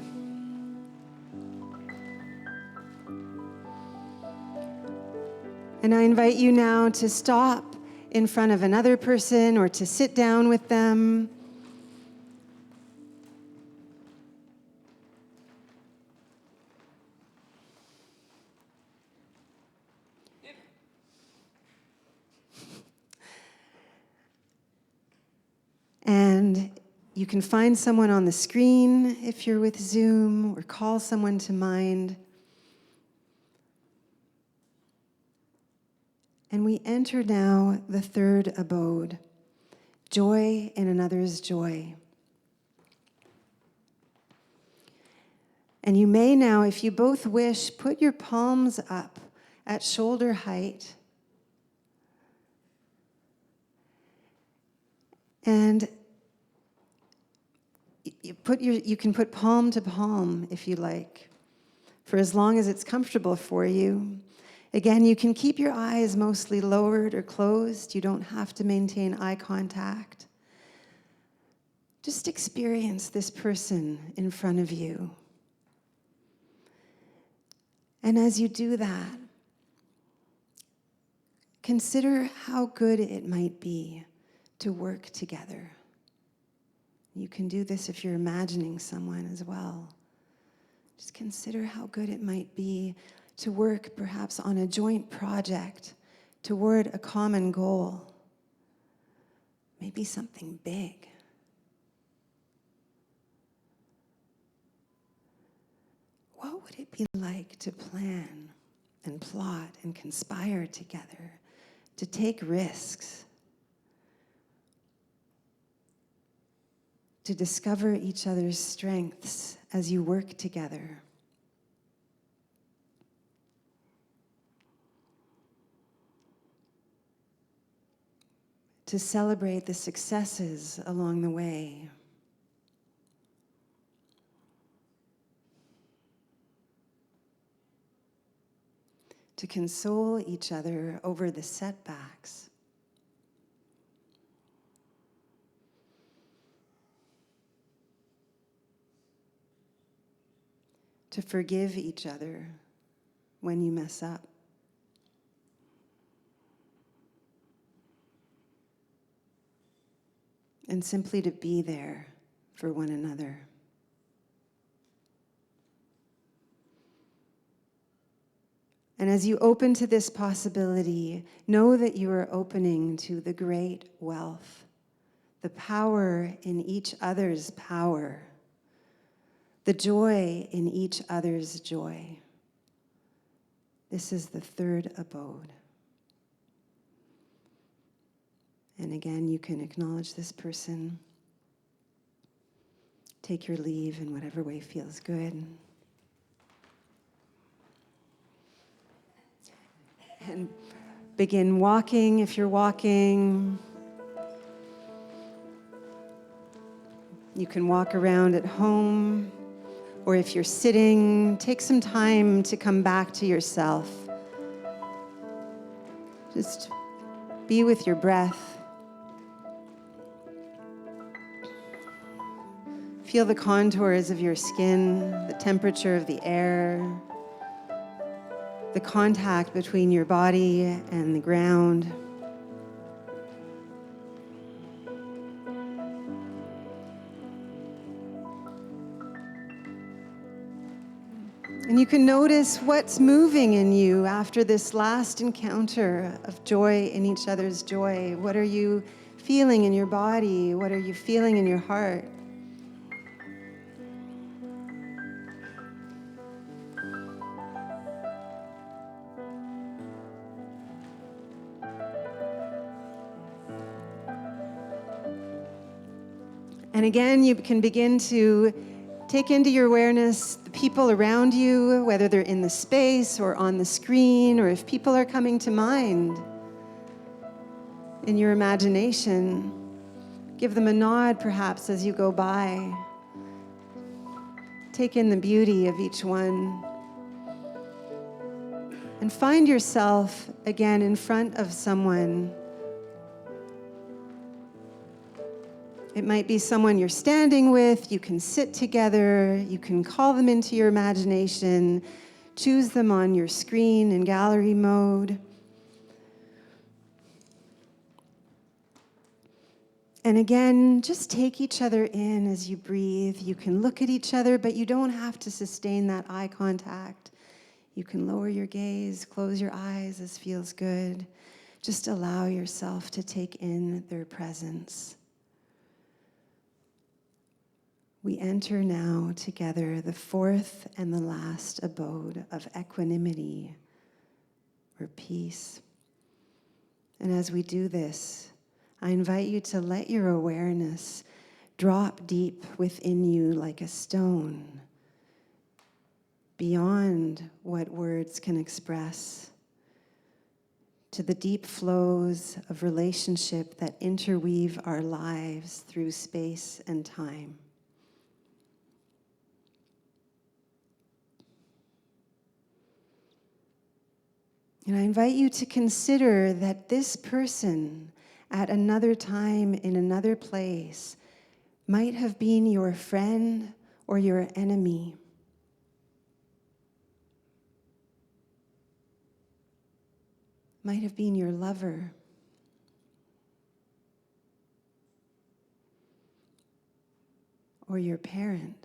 And I invite you now to stop in front of another person or to sit down with them. And you can find someone on the screen if you're with Zoom, or call someone to mind. And we enter now the third abode, joy in another's joy. And you may now, if you both wish, put your palms up at shoulder height. And you can put palm to palm if you like, for as long as it's comfortable for you. Again, you can keep your eyes mostly lowered or closed. You don't have to maintain eye contact. Just experience this person in front of you. And as you do that, consider how good it might be to work together. You can do this if you're imagining someone as well. Just consider how good it might be to work perhaps on a joint project toward a common goal. Maybe something big. What would it be like to plan and plot and conspire together, to take risks, to discover each other's strengths as you work together? To celebrate the successes along the way. To console each other over the setbacks. To forgive each other when you mess up. And simply to be there for one another. And as you open to this possibility, know that you are opening to the great wealth, the power in each other's power, the joy in each other's joy. This is the third abode. And again, you can acknowledge this person. Take your leave in whatever way feels good. And begin walking if you're walking. You can walk around at home, or if you're sitting, take some time to come back to yourself. Just be with your breath. Feel the contours of your skin, the temperature of the air, the contact between your body and the ground. And you can notice what's moving in you after this last encounter of joy in each other's joy. What are you feeling in your body? What are you feeling in your heart? And again, you can begin to Take into your awareness the people around you, whether they're in the space or on the screen, or if people are coming to mind in your imagination. Give them a nod, perhaps, as you go by. Take in the beauty of each one. And find yourself again in front of someone. It might be someone you're standing with. You can sit together. You can call them into your imagination. Choose them on your screen in gallery mode. And again, just take each other in as you breathe. You can look at each other, but you don't have to sustain that eye contact. You can lower your gaze, close your eyes as feels good. Just allow yourself to take in their presence. We enter now together the fourth and the last abode of equanimity, or peace. And as we do this, I invite you to let your awareness drop deep within you like a stone, beyond what words can express, to the deep flows of relationship that interweave our lives through space and time. And I invite you to consider that this person at another time in another place might have been your friend or your enemy. Might have been your lover. Or your parent.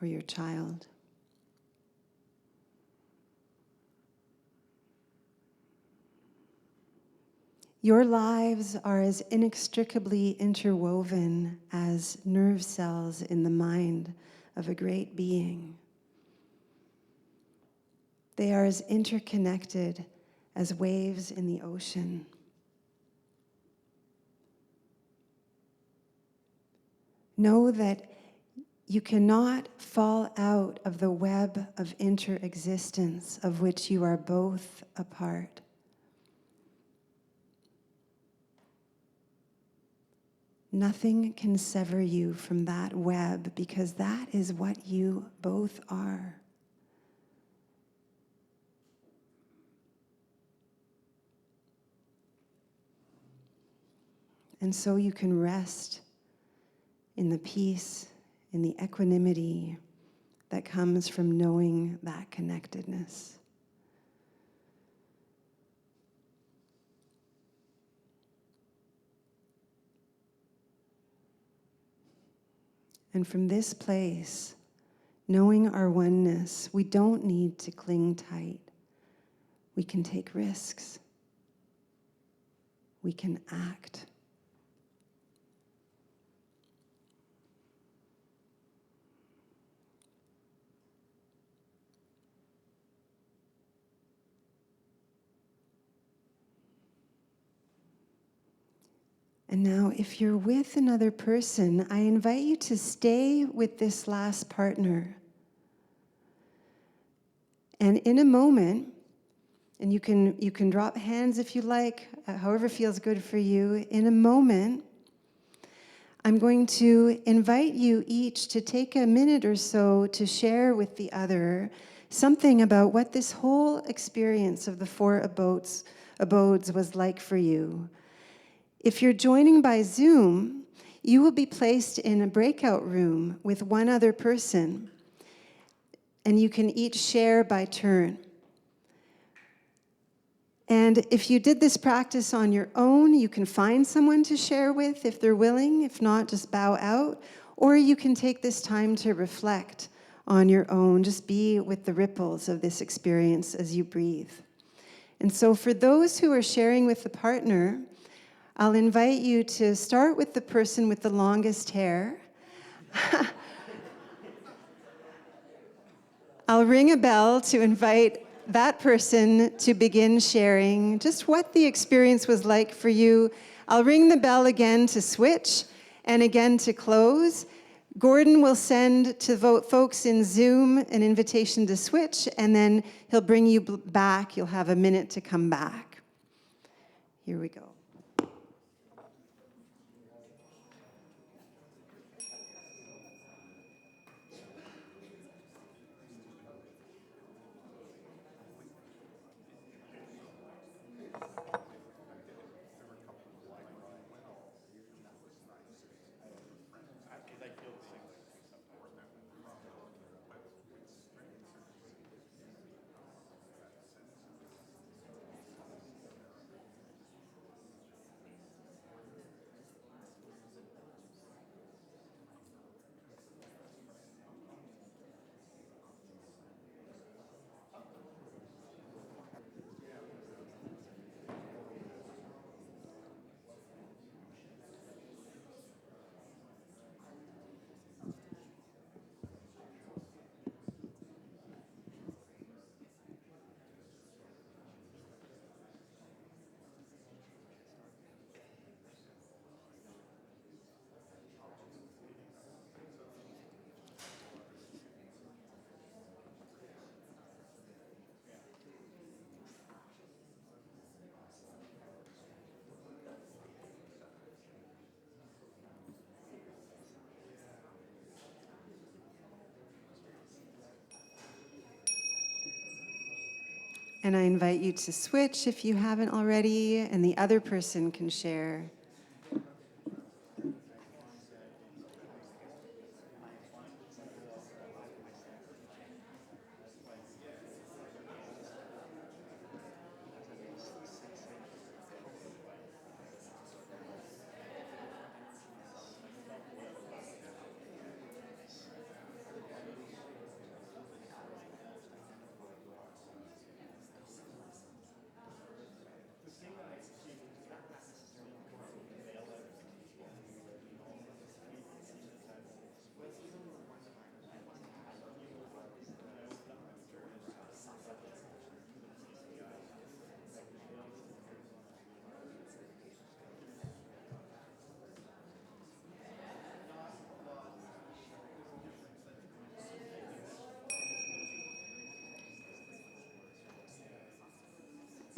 Or your child. Your lives are as inextricably interwoven as nerve cells in the mind of a great being. They are as interconnected as waves in the ocean. Know that you cannot fall out of the web of interexistence of which you are both a part. Nothing can sever you from that web because that is what you both are. And so you can rest in the peace, in the equanimity that comes from knowing that connectedness. And from this place, knowing our oneness, we don't need to cling tight. We can take risks. We can act. And now, if you're with another person, I invite you to stay with this last partner. And in a moment, and you can drop hands if you like, however feels good for you. In a moment, I'm going to invite you each to take a minute or so to share with the other something about what this whole experience of the Four Abodes was like for you. If you're joining by Zoom, you will be placed in a breakout room with one other person, and you can each share by turn. And if you did this practice on your own, you can find someone to share with if they're willing. If not, just bow out. Or you can take this time to reflect on your own. Just be with the ripples of this experience as you breathe. And so for those who are sharing with the partner, I'll invite you to start with the person with the longest hair. I'll ring a bell to invite that person to begin sharing just what the experience was like for you. I'll ring the bell again to switch and again to close. Gordon will send to folks in Zoom an invitation to switch, and then he'll bring you back. You'll have a minute to come back. Here we go. And I invite you to switch if you haven't already, and the other person can share.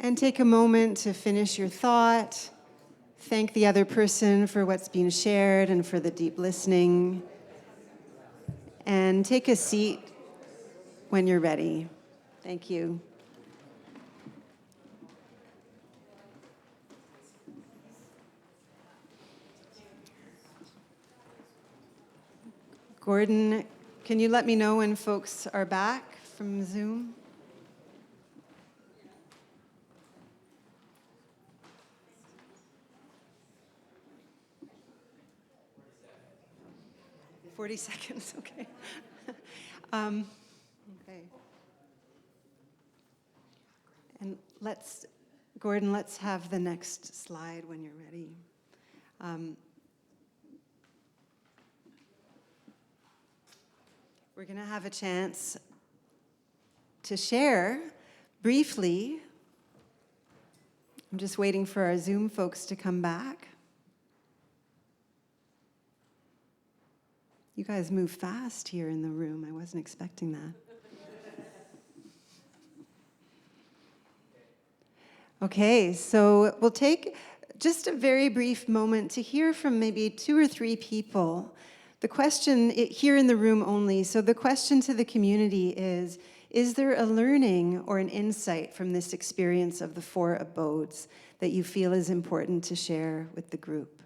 And take a moment to finish your thought. Thank the other person for what's being shared and for the deep listening. And take a seat when you're ready. Thank you. Gordon, can you let me know when folks are back from Zoom? "40 seconds, okay. Okay. And Gordon, let's have the next slide when you're ready. We're going to have a chance to share briefly. I'm just waiting for our Zoom folks to come back. You guys move fast here in the room. I wasn't expecting that. Okay, so we'll take just a very brief moment to hear from maybe 2 or 3 people. The question, here in the room only, so the question to the community is there a learning or an insight from this experience of the Four Abodes that you feel is important to share with the group?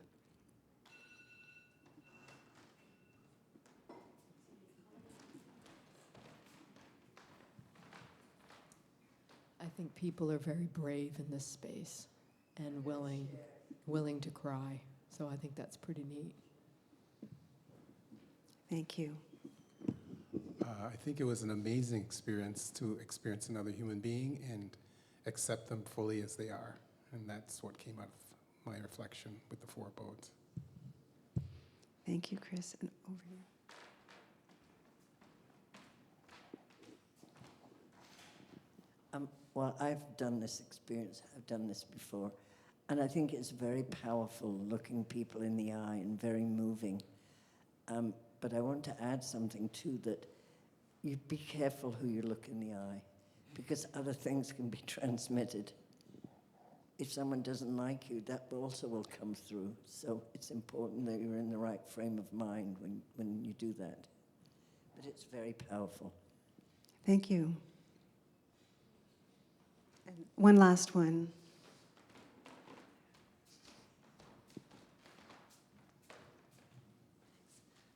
I think people are very brave in this space and willing to cry. So I think that's pretty neat. Thank you. I think it was an amazing experience to experience another human being and accept them fully as they are. And that's what came out of my reflection with the Four Abodes. Thank you, Chris. And over here. Well, I've done this experience. I've done this before. And I think it's very powerful looking people in the eye and very moving. But I want to add something too, that you be careful who you look in the eye, because other things can be transmitted. If someone doesn't like you, that also will come through. So it's important that you're in the right frame of mind when you do that. But it's very powerful. Thank you. And one last one.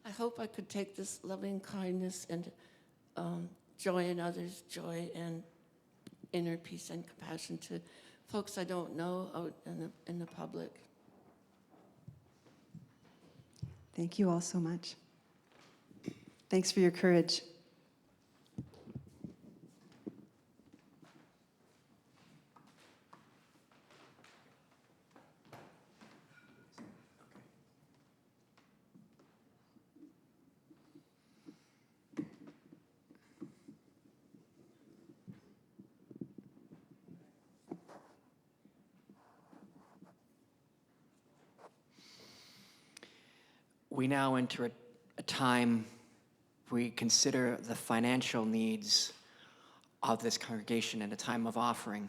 I hope I could take this loving kindness and joy in others, joy and inner peace and compassion to folks I don't know out in the public. Thank you all so much. Thanks for your courage. We now enter a time we consider the financial needs of this congregation in a time of offering.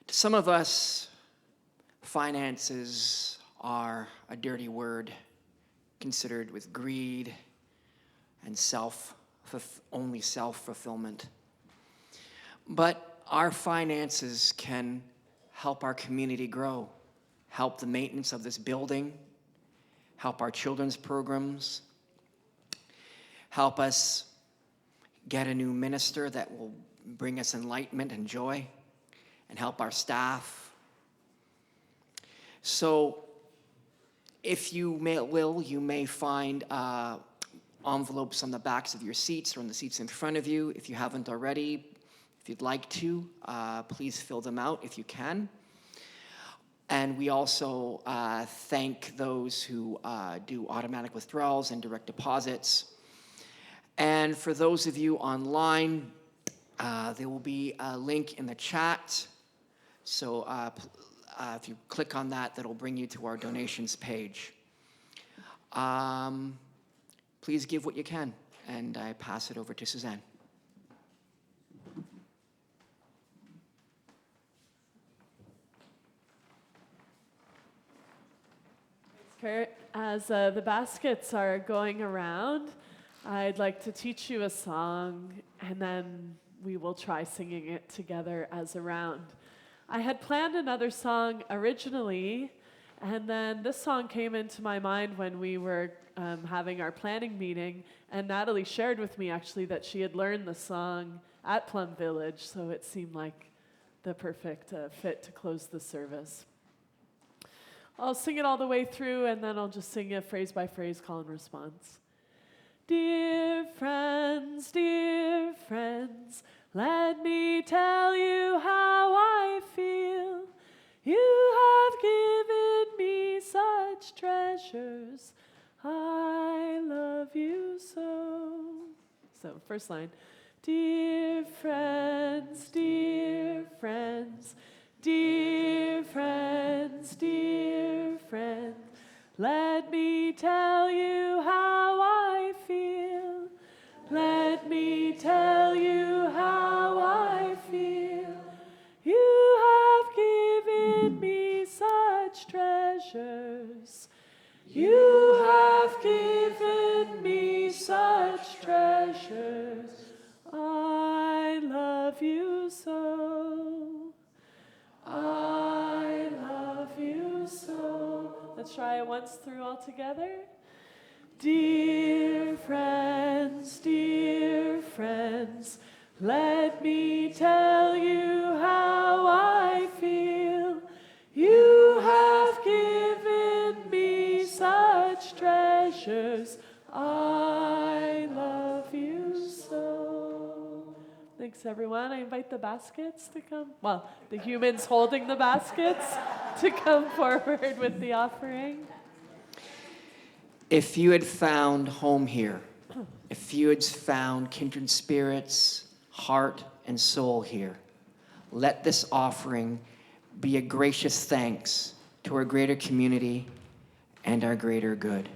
To some of us, finances are a dirty word, considered with greed and only self-fulfillment. But our finances can help our community grow, help the maintenance of this building, help our children's programs, help us get a new minister that will bring us enlightenment and joy, and help our staff. So if you may find envelopes on the backs of your seats or on the seats in front of you. If you haven't already, if you'd like to, please fill them out if you can. And we also thank those who do automatic withdrawals and direct deposits. And for those of you online, there will be a link in the chat. So if you click on that, that'll bring you to our donations page. Please give what you can, and I pass it over to Susanne. Kurt, as the baskets are going around, I'd like to teach you a song, and then we will try singing it together as a round. I had planned another song originally, and then this song came into my mind when we were having our planning meeting, and Natalie shared with me actually that she had learned the song at Plum Village, so it seemed like the perfect fit to close the service. I'll sing it all the way through, and then I'll just sing it phrase by phrase, call and response. Dear friends, let me tell you how I feel. You have given me such treasures. I love you so. So, first line. Dear friends, dear friends, dear friends, dear friends, let me tell you how I feel. Let me tell you how I feel. You have given me such treasures. You have given me such treasures. I love you so. I love you so. Let's try it once through all together. Dear friends, let me tell you how I feel. You have given me such treasures. I love you so. Thanks, everyone. I invite the baskets to come. Well, the humans holding the baskets to come forward with the offering. If you had found home here, if you had found kindred spirits, heart and soul here, let this offering be a gracious thanks to our greater community and our greater good.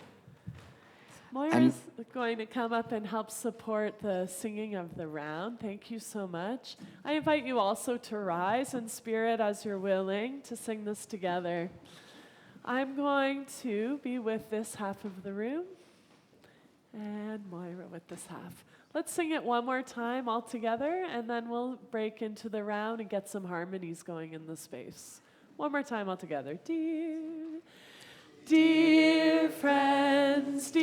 Moira's going to come up and help support the singing of the round. Thank you so much. I invite you also to rise in spirit as you're willing to sing this together. I'm going to be with this half of the room and Moira with this half. Let's sing it one more time all together, and then we'll break into the round and get some harmonies going in the space. One more time all together. Dear friends,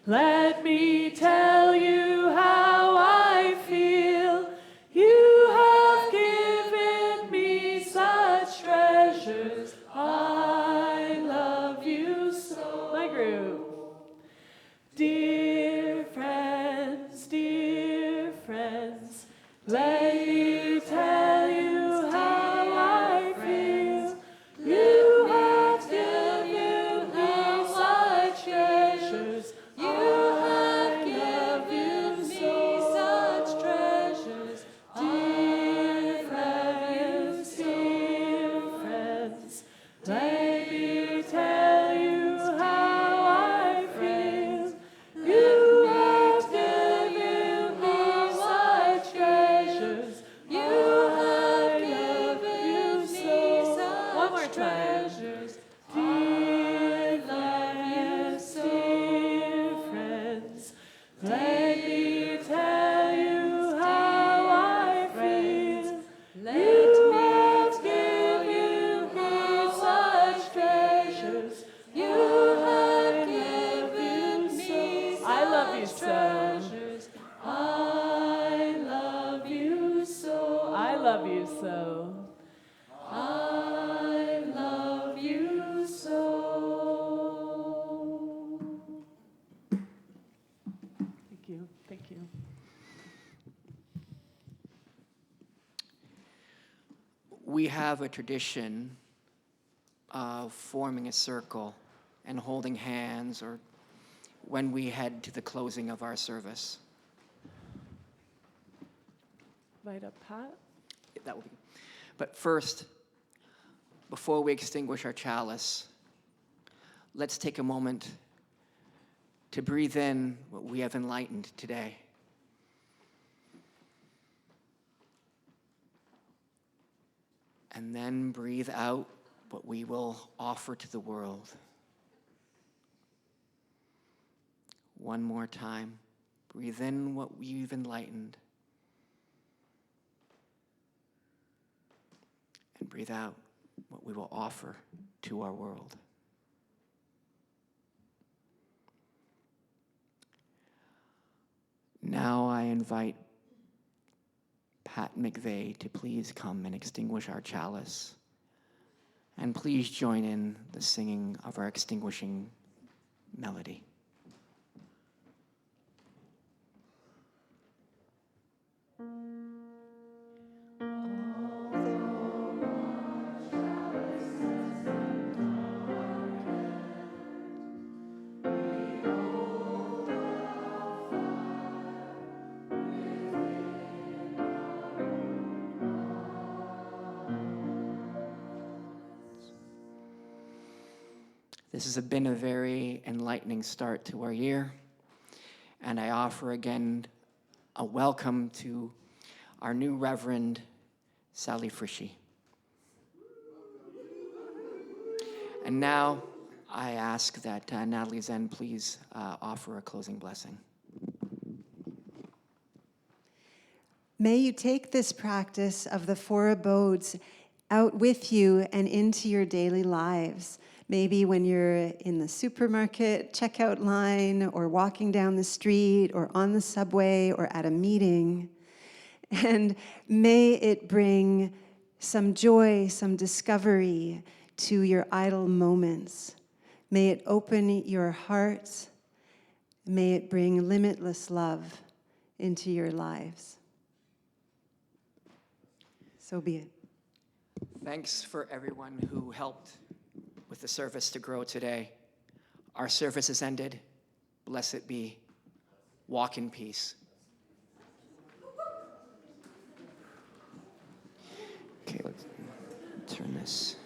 let me tell you how I feel. You have given me such treasures. I love you so. My group. Dear friends, let me tell you how I feel. You have given me such treasures. I love you so. Such treasures. Dear friends, let me tell you how I feel. You have given me such treasures. I love you so. One more time. Dear friends, let me tell you how I feel. You have given me such treasures. You have given me so. I love you so. I love you so. I love you so. I love you so. Thank you. Thank you. We have a tradition of forming a circle and holding hands, or when we head to the closing of our service. Invite up Pat. That will be. But first, before we extinguish our chalice, let's take a moment to breathe in what we have enlightened today. And then breathe out what we will offer to the world. One more time. Breathe in what we've enlightened. And breathe out what we will offer to our world. Now I invite Pat McVeigh to please come and extinguish our chalice. And please join in the singing of our extinguishing melody. This has been a very enlightening start to our year, and I offer again a welcome to our new Reverend, Sally Frischi. And now I ask that Natalie Zend please offer a closing blessing. May you take this practice of the Four Abodes out with you and into your daily lives. Maybe when you're in the supermarket checkout line, or walking down the street, or on the subway, or at a meeting. And may it bring some joy, some discovery to your idle moments. May it open your heart. May it bring limitless love into your lives. So be it. Thanks for everyone who helped with the service to grow today. Our service is ended. Blessed be. Walk in peace. Okay. turn this.